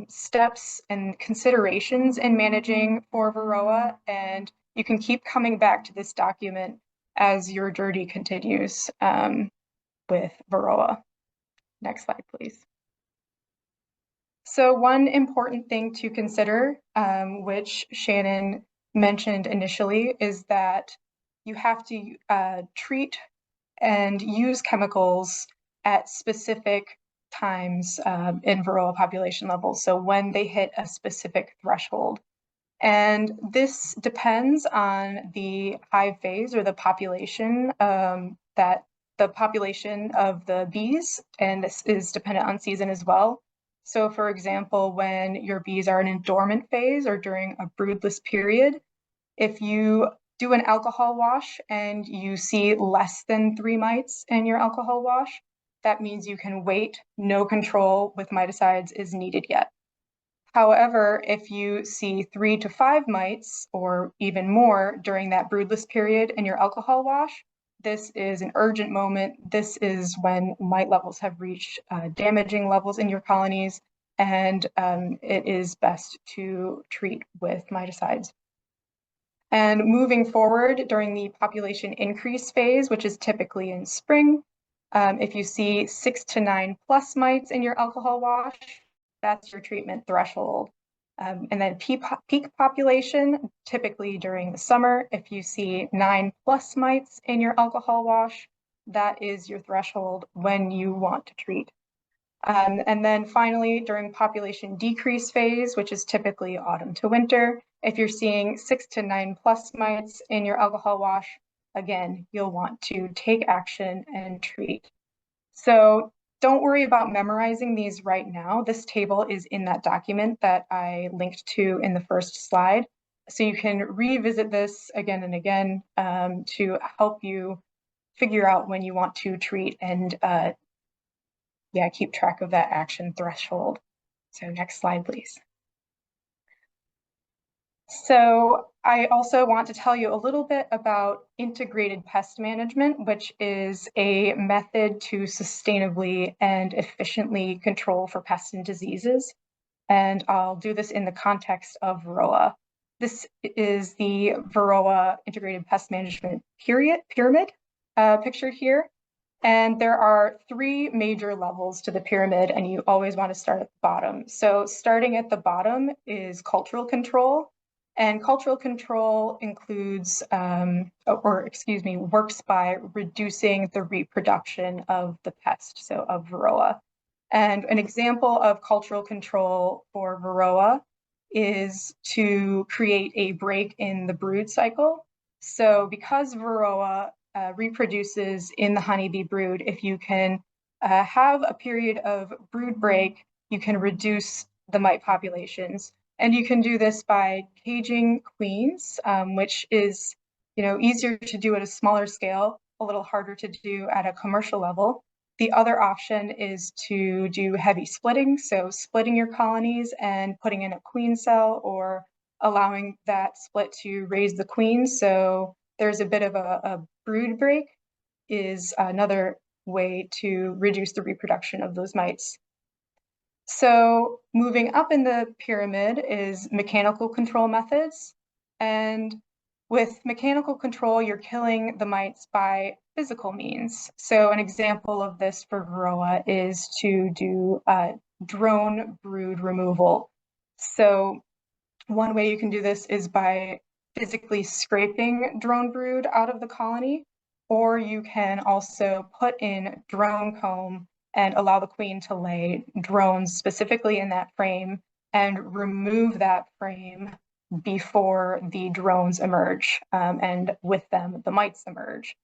steps and considerations in managing for Varroa. And you can keep coming back to this document as your journey continues with Varroa. Next slide, please. So one important thing to consider, which Shannon mentioned initially, is that you have to treat and use chemicals at specific times in Varroa population levels, so when they hit a specific threshold. And this depends on the hive phase or the population that the population of the bees, and this is dependent on season as well. So for example, when your bees are in a dormant phase or during a broodless period, if you do an alcohol wash and you see less than 3 mites in your alcohol wash, that means you can wait. No control with miticides is needed yet. However, if you see 3 to 5 mites or even more during that broodless period in your alcohol wash, this is an urgent moment. This is when mite levels have reached damaging levels in your colonies, and it is best to treat with miticides. And moving forward during the population increase phase, which is typically in spring, If you see 6 to 9 plus mites in your alcohol wash, that's your treatment threshold. And then peak population, typically during the summer, if you see 9 plus mites in your alcohol wash, that is your threshold when you want to treat. And then finally, during population decrease phase, which is typically autumn to winter, if you're seeing 6 to 9 plus mites in your alcohol wash, again, you'll want to take action and treat. So don't worry about memorizing these right now. This table is in that document that I linked to in the first slide. So you can revisit this again and again to help you figure out when you want to treat and keep track of that action threshold. So next slide, please. So I also want to tell you a little bit about integrated pest management, which is a method to sustainably and efficiently control for pests and diseases. And I'll do this in the context of Varroa. This is the Varroa integrated pest management pyramid pictured here. And there are 3 major levels to the pyramid, and you always want to start at the bottom. So starting at the bottom is cultural control. And cultural control includes, works by reducing the reproduction of the pest, so of Varroa. And an example of cultural control for Varroa is to create a break in the brood cycle. So because Varroa reproduces in the honeybee brood, if you can have a period of brood break, you can reduce the mite populations. And you can do this by caging queens, which is, easier to do at a smaller scale, a little harder to do at a commercial level. The other option is to do heavy splitting, so splitting your colonies and putting in a queen cell or allowing that split to raise the queens. So there's a bit of a brood break is another way to reduce the reproduction of those mites. So moving up in the pyramid is mechanical control methods. And with mechanical control, you're killing the mites by physical means. So an example of this for Varroa is to do drone brood removal. So one way you can do this is by physically scraping drone brood out of the colony, or you can also put in drone comb and allow the queen to lay drones specifically in that frame and remove that frame before the drones emerge, and with them the mites emerge,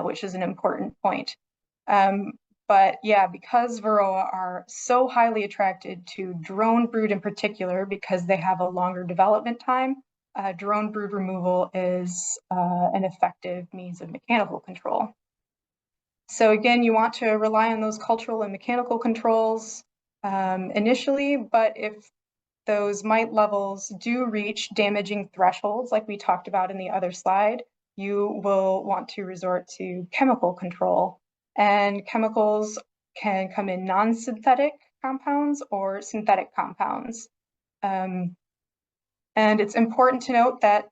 which is an important point. But yeah, because Varroa are so highly attracted to drone brood in particular, because they have a longer development time, drone brood removal is an effective means of mechanical control. So again, you want to rely on those cultural and mechanical controls initially, but if those mite levels do reach damaging thresholds, like we talked about in the other slide, you will want to resort to chemical control. And chemicals can come in non-synthetic compounds or synthetic compounds. And it's important to note that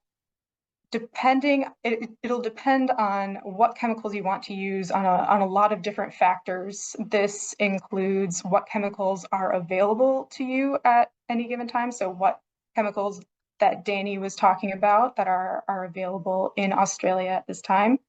it'll depend on what chemicals you want to use on a lot of different factors. This includes what chemicals are available to you at any given time. So what chemicals that Danny was talking about that are available in Australia at this time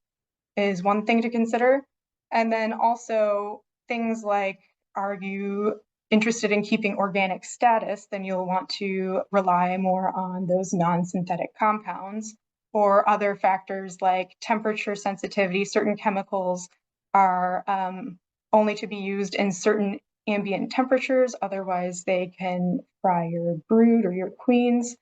is one thing to consider. And then also things like, are you interested in keeping organic status? Then you'll want to rely more on those non-synthetic compounds. Or other factors like temperature sensitivity. Certain chemicals are only to be used in certain ambient temperatures, otherwise they can fry your brood or your queens.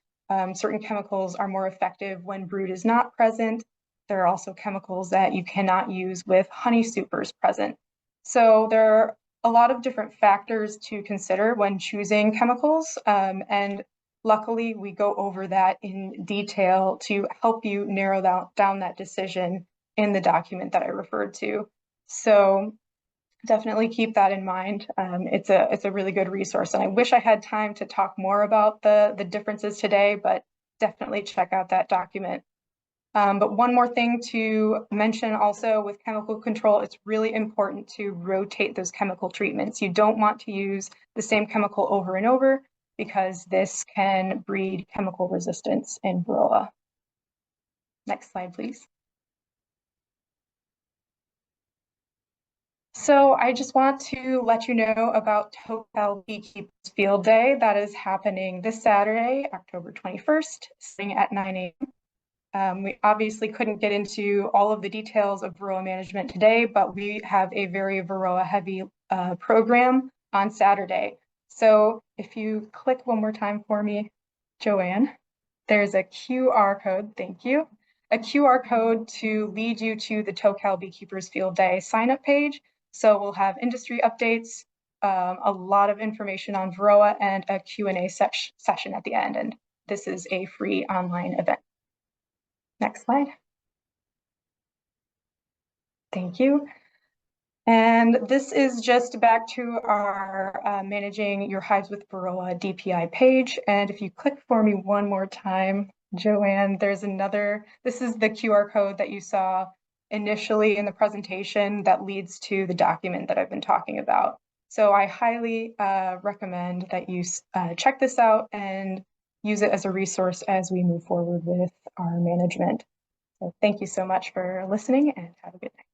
Certain chemicals are more effective when brood is not present. There are also chemicals that you cannot use with honey supers present. So there are a lot of different factors to consider when choosing chemicals, and luckily, we go over that in detail to help you narrow down that decision in the document that I referred to. So definitely keep that in mind. It's a really good resource. And I wish I had time to talk more about the differences today, but definitely check out that document. But one more thing to mention also with chemical control, it's really important to rotate those chemical treatments. You don't want to use the same chemical over and over because this can breed chemical resistance in Varroa. Next slide, please. So I just want to let you know about Total Beekeepers Field Day that is happening this Saturday, October 21st, starting at 9 a.m. We obviously couldn't get into all of the details of Varroa management today, but we have a very Varroa heavy program on Saturday. So if you click one more time for me, Joanne, there's a QR code, thank you. A QR code to lead you to the Total Beekeepers Field Day sign-up page. So we'll have industry updates, a lot of information on Varroa, and a Q&A session at the end. And this is a free online event. Next slide. Thank you. And this is just back to our Managing Your Hives with Varroa DPI page. And if you click for me one more time, Joanne, there's another, this is the QR code that you saw initially in the presentation that leads to the document that I've been talking about. So I highly recommend that you check this out and use it as a resource as we move forward with our management. So thank you so much for listening and have a good night.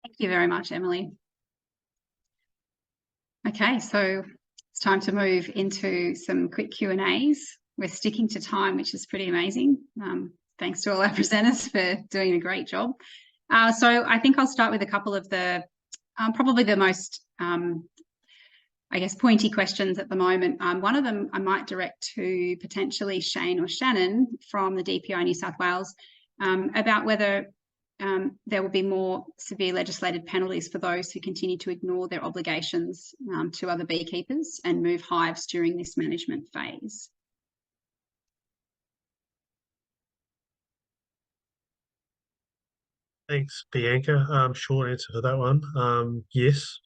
Thank you very much, Emily. Okay, so it's time to move into some quick Q&As. We're sticking to time, which is pretty amazing. Thanks to all our presenters for doing a great job. So I think I'll start with a couple of the, probably the most, I guess, pointy questions at the moment. One of them I might direct to potentially Shane or Shannon from the DPI New South Wales about whether there will be more severe legislated penalties for those who continue to ignore their obligations to other beekeepers and move hives during this management phase. Thanks, Bianca. Short answer for that one. Yes.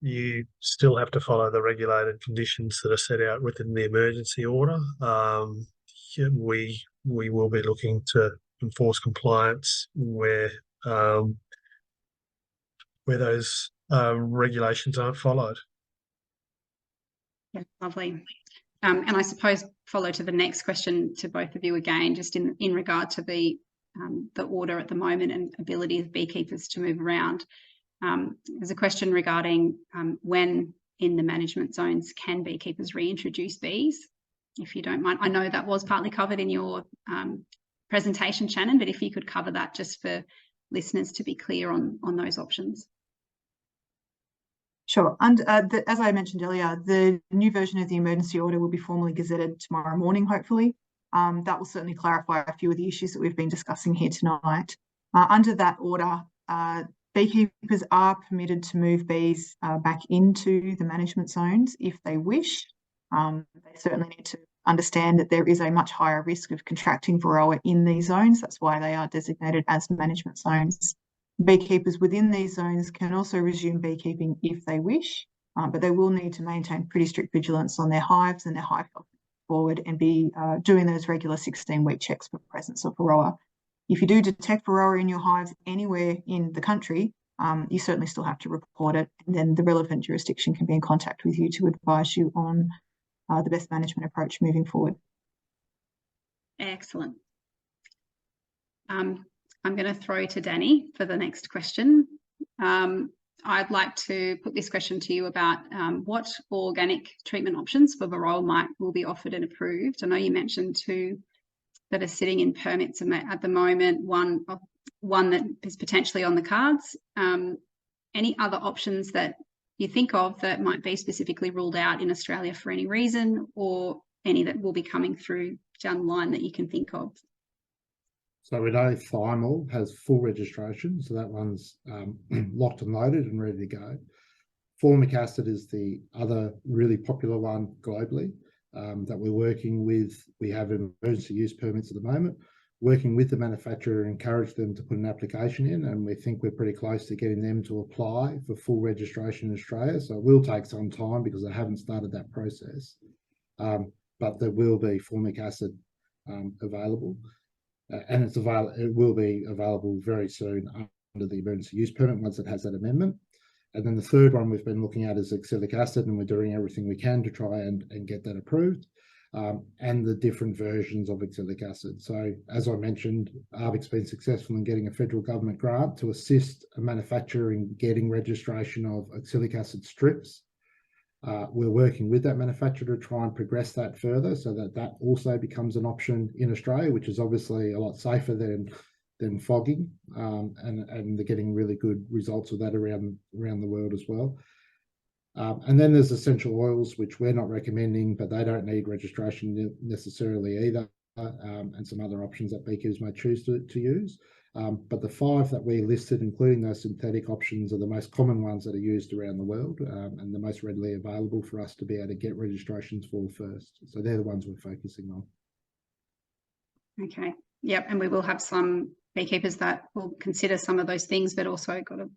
You still have to follow the regulated conditions that are set out within the emergency order. We will be looking to enforce compliance where those regulations aren't followed. Yeah, lovely. And I suppose follow to the next question to both of you again, just in regard to the order at the moment and ability of beekeepers to move around. There's a question regarding when in the management zones can beekeepers reintroduce bees, if you don't mind. I know that was partly covered in your presentation, Shannon, but if you could cover that just for listeners to be clear on those options. Sure. And as I mentioned earlier, the new version of the emergency order will be formally gazetted tomorrow morning, hopefully. That will certainly clarify a few of the issues that we've been discussing here tonight. Under that order, beekeepers are permitted to move bees back into the management zones if they wish. They certainly need to understand that there is a much higher risk of contracting Varroa in these zones. That's why they are designated as management zones. Beekeepers within these zones can also resume beekeeping if they wish, but they will need to maintain pretty strict vigilance on their hives and their hive health forward and be doing those regular 16-week checks for presence of Varroa. If you do detect Varroa in your hives anywhere in the country, you certainly still have to report it, and then the relevant jurisdiction can be in contact with you to advise you on the best management approach moving forward. Excellent. I'm going to throw to Danny for the next question. I'd like to put this question to you about what organic treatment options for Varroa mite will be offered and approved. I know you mentioned two that are sitting in permits at the moment, one that is potentially on the cards. Any other options that you think of that might be specifically ruled out in Australia for any reason, or any that will be coming through down the line that you can think of? So we know Thymol has full registration, so that one's locked and loaded and ready to go. Formic acid is the other really popular one globally that we're working with. We have emergency use permits at the moment. working with the manufacturer, encourage them to put an application in, and we think we're pretty close to getting them to apply for full registration in Australia. So it will take some time because they haven't started that process, but there will be formic acid available, and it will be available very soon under the emergency use permit once it has that amendment. And then the third one we've been looking at is oxalic acid, and we're doing everything we can to try and get that approved. And the different versions of oxalic acid. So as I mentioned, AHBIC's been successful in getting a federal government grant to assist a manufacturer in getting registration of oxalic acid strips. We're working with that manufacturer to try and progress that further so that that also becomes an option in Australia, which is obviously a lot safer than fogging, and they're getting really good results with that around the world as well. And then there's essential oils, which we're not recommending, but they don't need registration necessarily either, and some other options that beekeepers may choose to use. But the 5 that we listed, including those synthetic options, are the most common ones that are used around the world, and the most readily available for us to be able to get registrations for first. So they're the ones we're focusing on. Okay. Yep. And we will have some beekeepers that will consider some of those things, but also got to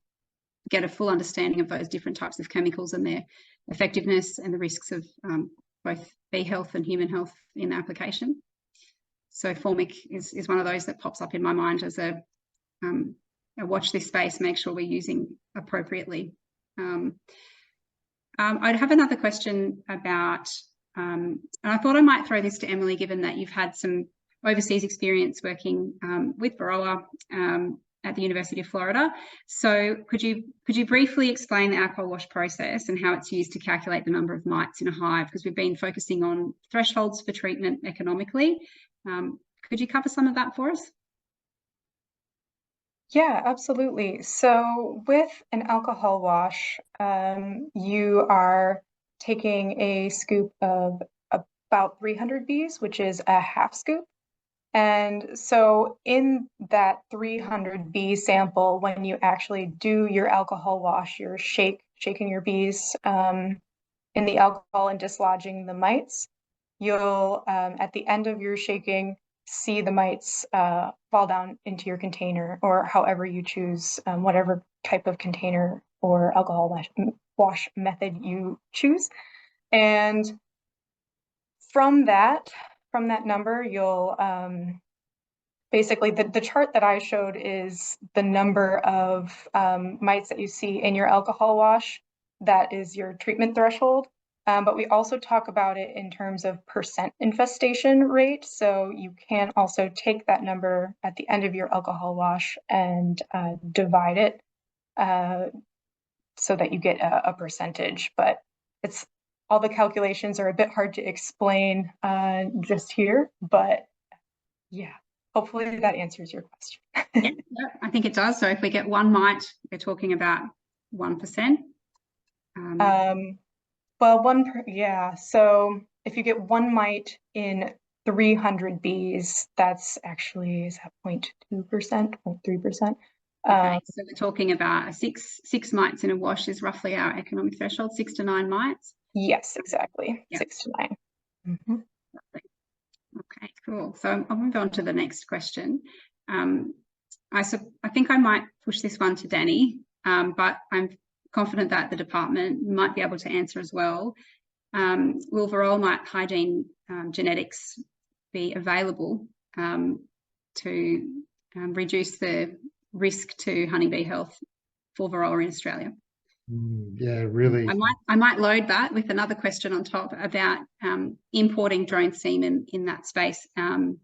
get a full understanding of those different types of chemicals and their effectiveness and the risks of both bee health and human health in the application. So formic is one of those that pops up in my mind as a watch this space, make sure we're using appropriately. I'd have another question about, and I thought I might throw this to Emily, given that you've had some overseas experience working with Varroa at the University of Florida. So could you briefly explain the alcohol wash process and how it's used to calculate the number of mites in a hive? Because we've been focusing on thresholds for treatment economically. Could you cover some of that for us? Yeah, absolutely. So with an alcohol wash, you are taking a scoop of about 300 bees, which is a half scoop. And so in that 300 bee sample, when you actually do your alcohol wash, you're shaking your bees in the alcohol and dislodging the mites. You'll, at the end of your shaking, see the mites fall down into your container, or however you choose, whatever type of container or alcohol wash method you choose. And from that number, you'll basically the chart that I showed is the number of mites that you see in your alcohol wash. That is your treatment threshold. But we also talk about it in terms of percent infestation rate. So you can also take that number at the end of your alcohol wash and divide it so that you get a percentage. But it's all the calculations are a bit hard to explain just here, but yeah, hopefully that answers your question. Yeah, I think it does. So if we get 1 mite, we're talking about 1%. Well, yeah. So if you get 1 mite in 300 bees, that's actually, is that 0.2%, 0.3%? Okay, so we're talking about six mites in a wash is roughly our economic threshold, 6 to 9 mites. Yes, exactly. Yep. 6 to 9. Mm-hmm. Okay, cool. So I'll move on to the next question. I think I might push this one to Danny, but I'm confident that the department might be able to answer as well. Will Varroa mite hygiene genetics be available to reduce the risk to honeybee health for Varroa in Australia? Yeah, really. I might load that with another question on top about importing drone semen in that space, and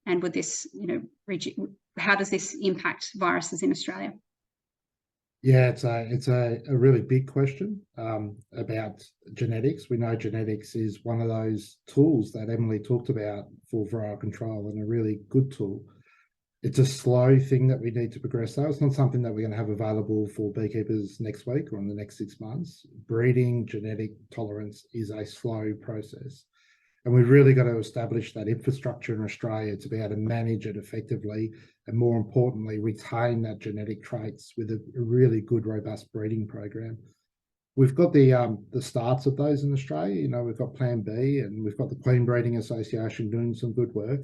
would this, how does this impact viruses in Australia? Yeah, it's a really big question about genetics. We know genetics is one of those tools that Emily talked about for Varroa control, and a really good tool. It's a slow thing that we need to progress though. It's not something that we're going to have available for beekeepers next week or in the next 6 months. Breeding genetic tolerance is a slow process. And we've really got to establish that infrastructure in Australia to be able to manage it effectively, and more importantly, retain that genetic traits with a really good, robust breeding program. We've got the starts of those in Australia. We've got Plan B, and we've got the Queen Breeding Association doing some good work.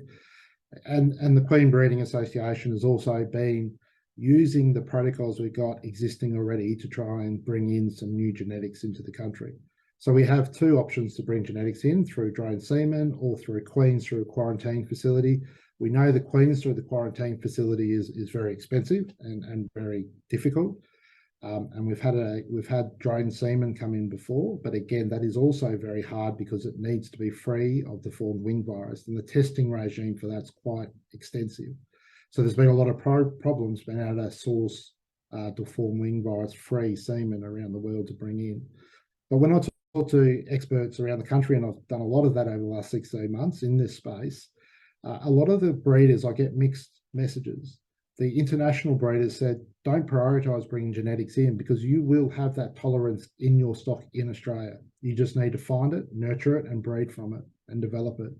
And the Queen Breeding Association has also been using the protocols we've got existing already to try and bring in some new genetics into the country. So we have two options to bring genetics in, through drone semen or through queens through a quarantine facility. We know the queens through the quarantine facility is very expensive and very difficult. And we've had drone semen come in before, but again, that is also very hard because it needs to be free of the deformed wing virus, and the testing regime for that's quite extensive. So there's been a lot of problems being able to source deformed wing virus free semen around the world to bring in. But when I talk to experts around the country, and I've done a lot of that over the last 16 months in this space, a lot of the breeders, I get mixed messages. The international breeders said, don't prioritise bringing genetics in because you will have that tolerance in your stock in Australia. You just need to find it, nurture it and breed from it and develop it.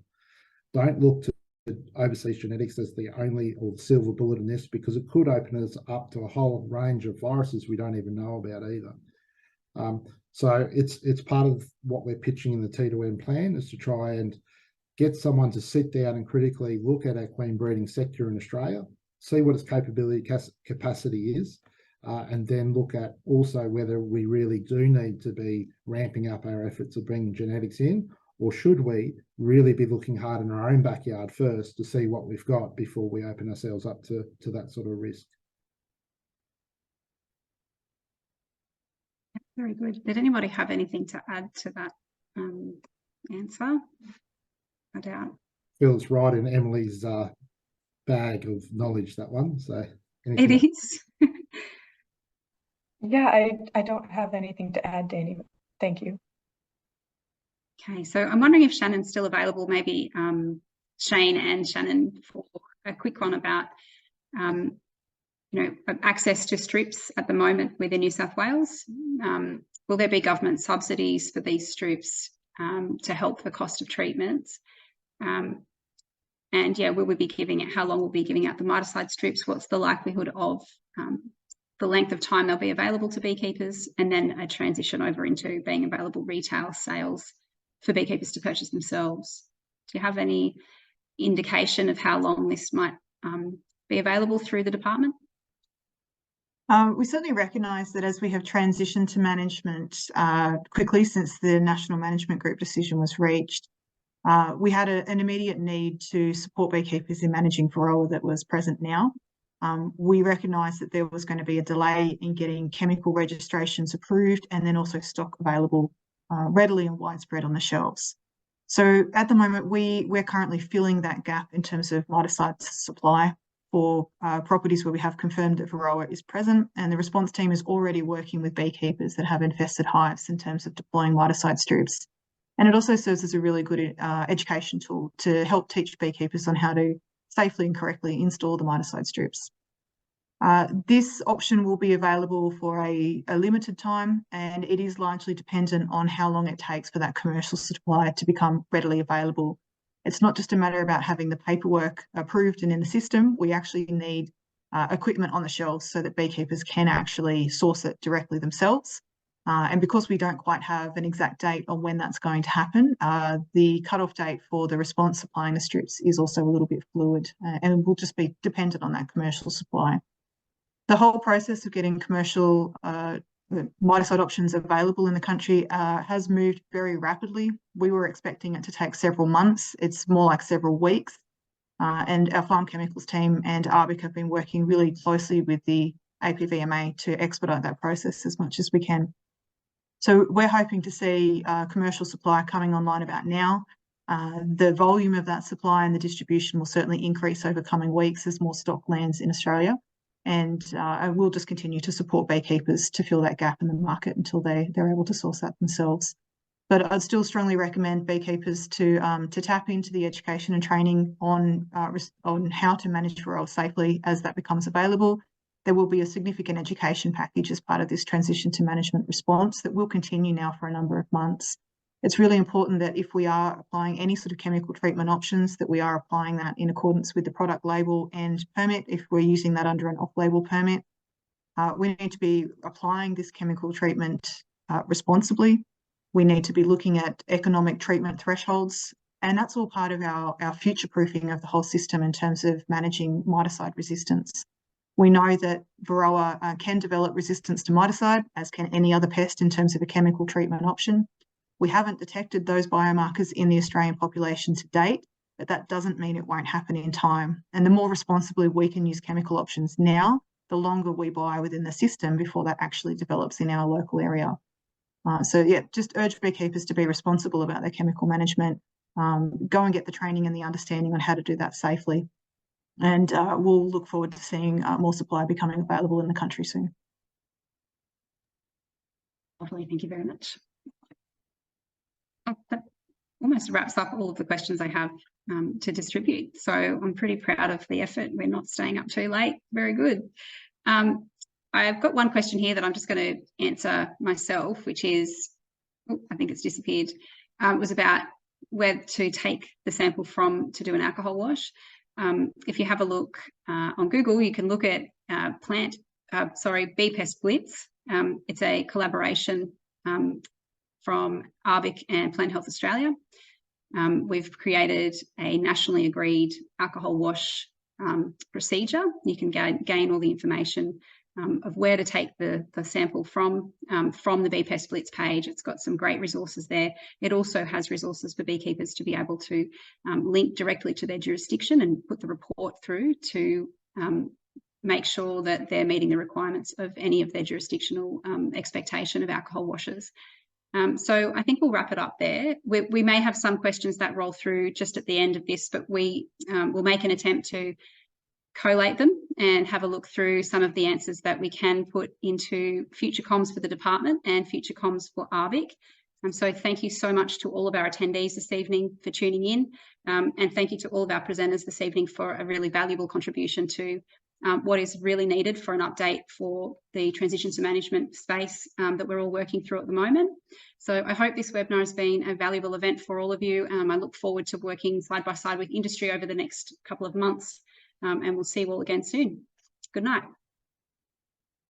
Don't look to overseas genetics as the only or silver bullet in this, because it could open us up to a whole range of viruses we don't even know about either. So it's part of what we're pitching in the T2M plan, is to try and get someone to sit down and critically look at our queen breeding sector in Australia, see what its capacity is, and then look at also whether we really do need to be ramping up our efforts of bringing genetics in, or should we really be looking hard in our own backyard first to see what we've got before we open ourselves up to that sort of risk. Very good. Did anybody have anything to add to that answer? I doubt. Feels right in Emily's bag of knowledge, that one. So it is. Yeah, I don't have anything to add, Danny. Thank you. Okay, so I'm wondering if Shannon's still available, maybe Shane and Shannon, for a quick one about access to strips at the moment within New South Wales. Will there be government subsidies for these strips to help the cost of treatments? And yeah, will we be giving it, how long we'll be giving out the miticide strips? What's the likelihood of the length of time they'll be available to beekeepers, and then a transition over into being available retail sales for beekeepers to purchase themselves? Do you have any indication of how long this might be available through the department? We certainly recognise that as we have transitioned to management quickly since the National Management Group decision was reached, we had an immediate need to support beekeepers in managing Varroa that was present now. We recognised that there was going to be a delay in getting chemical registrations approved and then also stock available readily and widespread on the shelves. So at the moment, we're currently filling that gap in terms of miticide supply for properties where we have confirmed that Varroa is present, and the response team is already working with beekeepers that have infested hives in terms of deploying miticide strips. And it also serves as a really good education tool to help teach beekeepers on how to safely and correctly install the miticide strips. This option will be available for a limited time, and it is largely dependent on how long it takes for that commercial supply to become readily available. It's not just a matter about having the paperwork approved and in the system. We actually need equipment on the shelves so that beekeepers can actually source it directly themselves. And because we don't quite have an exact date on when that's going to happen, the cutoff date for the response supplying the strips is also a little bit fluid and will just be dependent on that commercial supply. The whole process of getting commercial miticide options available in the country has moved very rapidly. We were expecting it to take several months. It's more like several weeks. And our farm chemicals team and AHBIC have been working really closely with the APVMA to expedite that process as much as we can. So we're hoping to see commercial supply coming online about now. The volume of that supply and the distribution will certainly increase over coming weeks as more stock lands in Australia. And we'll just continue to support beekeepers to fill that gap in the market until they're able to source that themselves. But I'd still strongly recommend beekeepers to tap into the education and training on how to manage Varroa safely as that becomes available. There will be a significant education package as part of this transition to management response that will continue now for a number of months. It's really important that if we are applying any sort of chemical treatment options, that we are applying that in accordance with the product label and permit. If we're using that under an off-label permit, we need to be applying this chemical treatment responsibly. We need to be looking at economic treatment thresholds And that's all part of our future-proofing of the whole system in terms of managing miticide resistance. We know that Varroa can develop resistance to miticide, as can any other pest in terms of a chemical treatment option. We haven't detected those biomarkers in the Australian population to date, but that doesn't mean it won't happen in time. And the more responsibly we can use chemical options now, the longer we buy within the system before that actually develops in our local area. So yeah, just urge beekeepers to be responsible about their chemical management, go and get the training and the understanding on how to do that safely. And we'll look forward to seeing more supply becoming available in the country soon. Lovely, thank you very much. That almost wraps up all of the questions I have to distribute. So I'm pretty proud of the effort. We're not staying up too late. Very good. I've got one question here that I'm just going to answer myself, which is, I think it's disappeared. It was about where to take the sample from to do an alcohol wash. If you have a look on Google, you can look at Bee Pest Blitz. It's a collaboration from AHBIC and Plant Health Australia. We've created a nationally agreed alcohol wash procedure. You can gain all the information of where to take the sample from the Bee Pest Blitz page. It's got some great resources there. It also has resources for beekeepers to be able to link directly to their jurisdiction and put the report through to make sure that they're meeting the requirements of any of their jurisdictional expectation of alcohol washes. So I think we'll wrap it up there. We may have some questions that roll through just at the end of this, but we will make an attempt to collate them and have a look through some of the answers that we can put into future comms for the department and future comms for AHBIC. So thank you so much to all of our attendees this evening for tuning in, and thank you to all of our presenters this evening for a really valuable contribution to what is really needed for an update for the transition to management space that we're all working through at the moment. So I hope this webinar has been a valuable event for all of you. I look forward to working side by side with industry over the next couple of months, and we'll see you all again soon. Good night.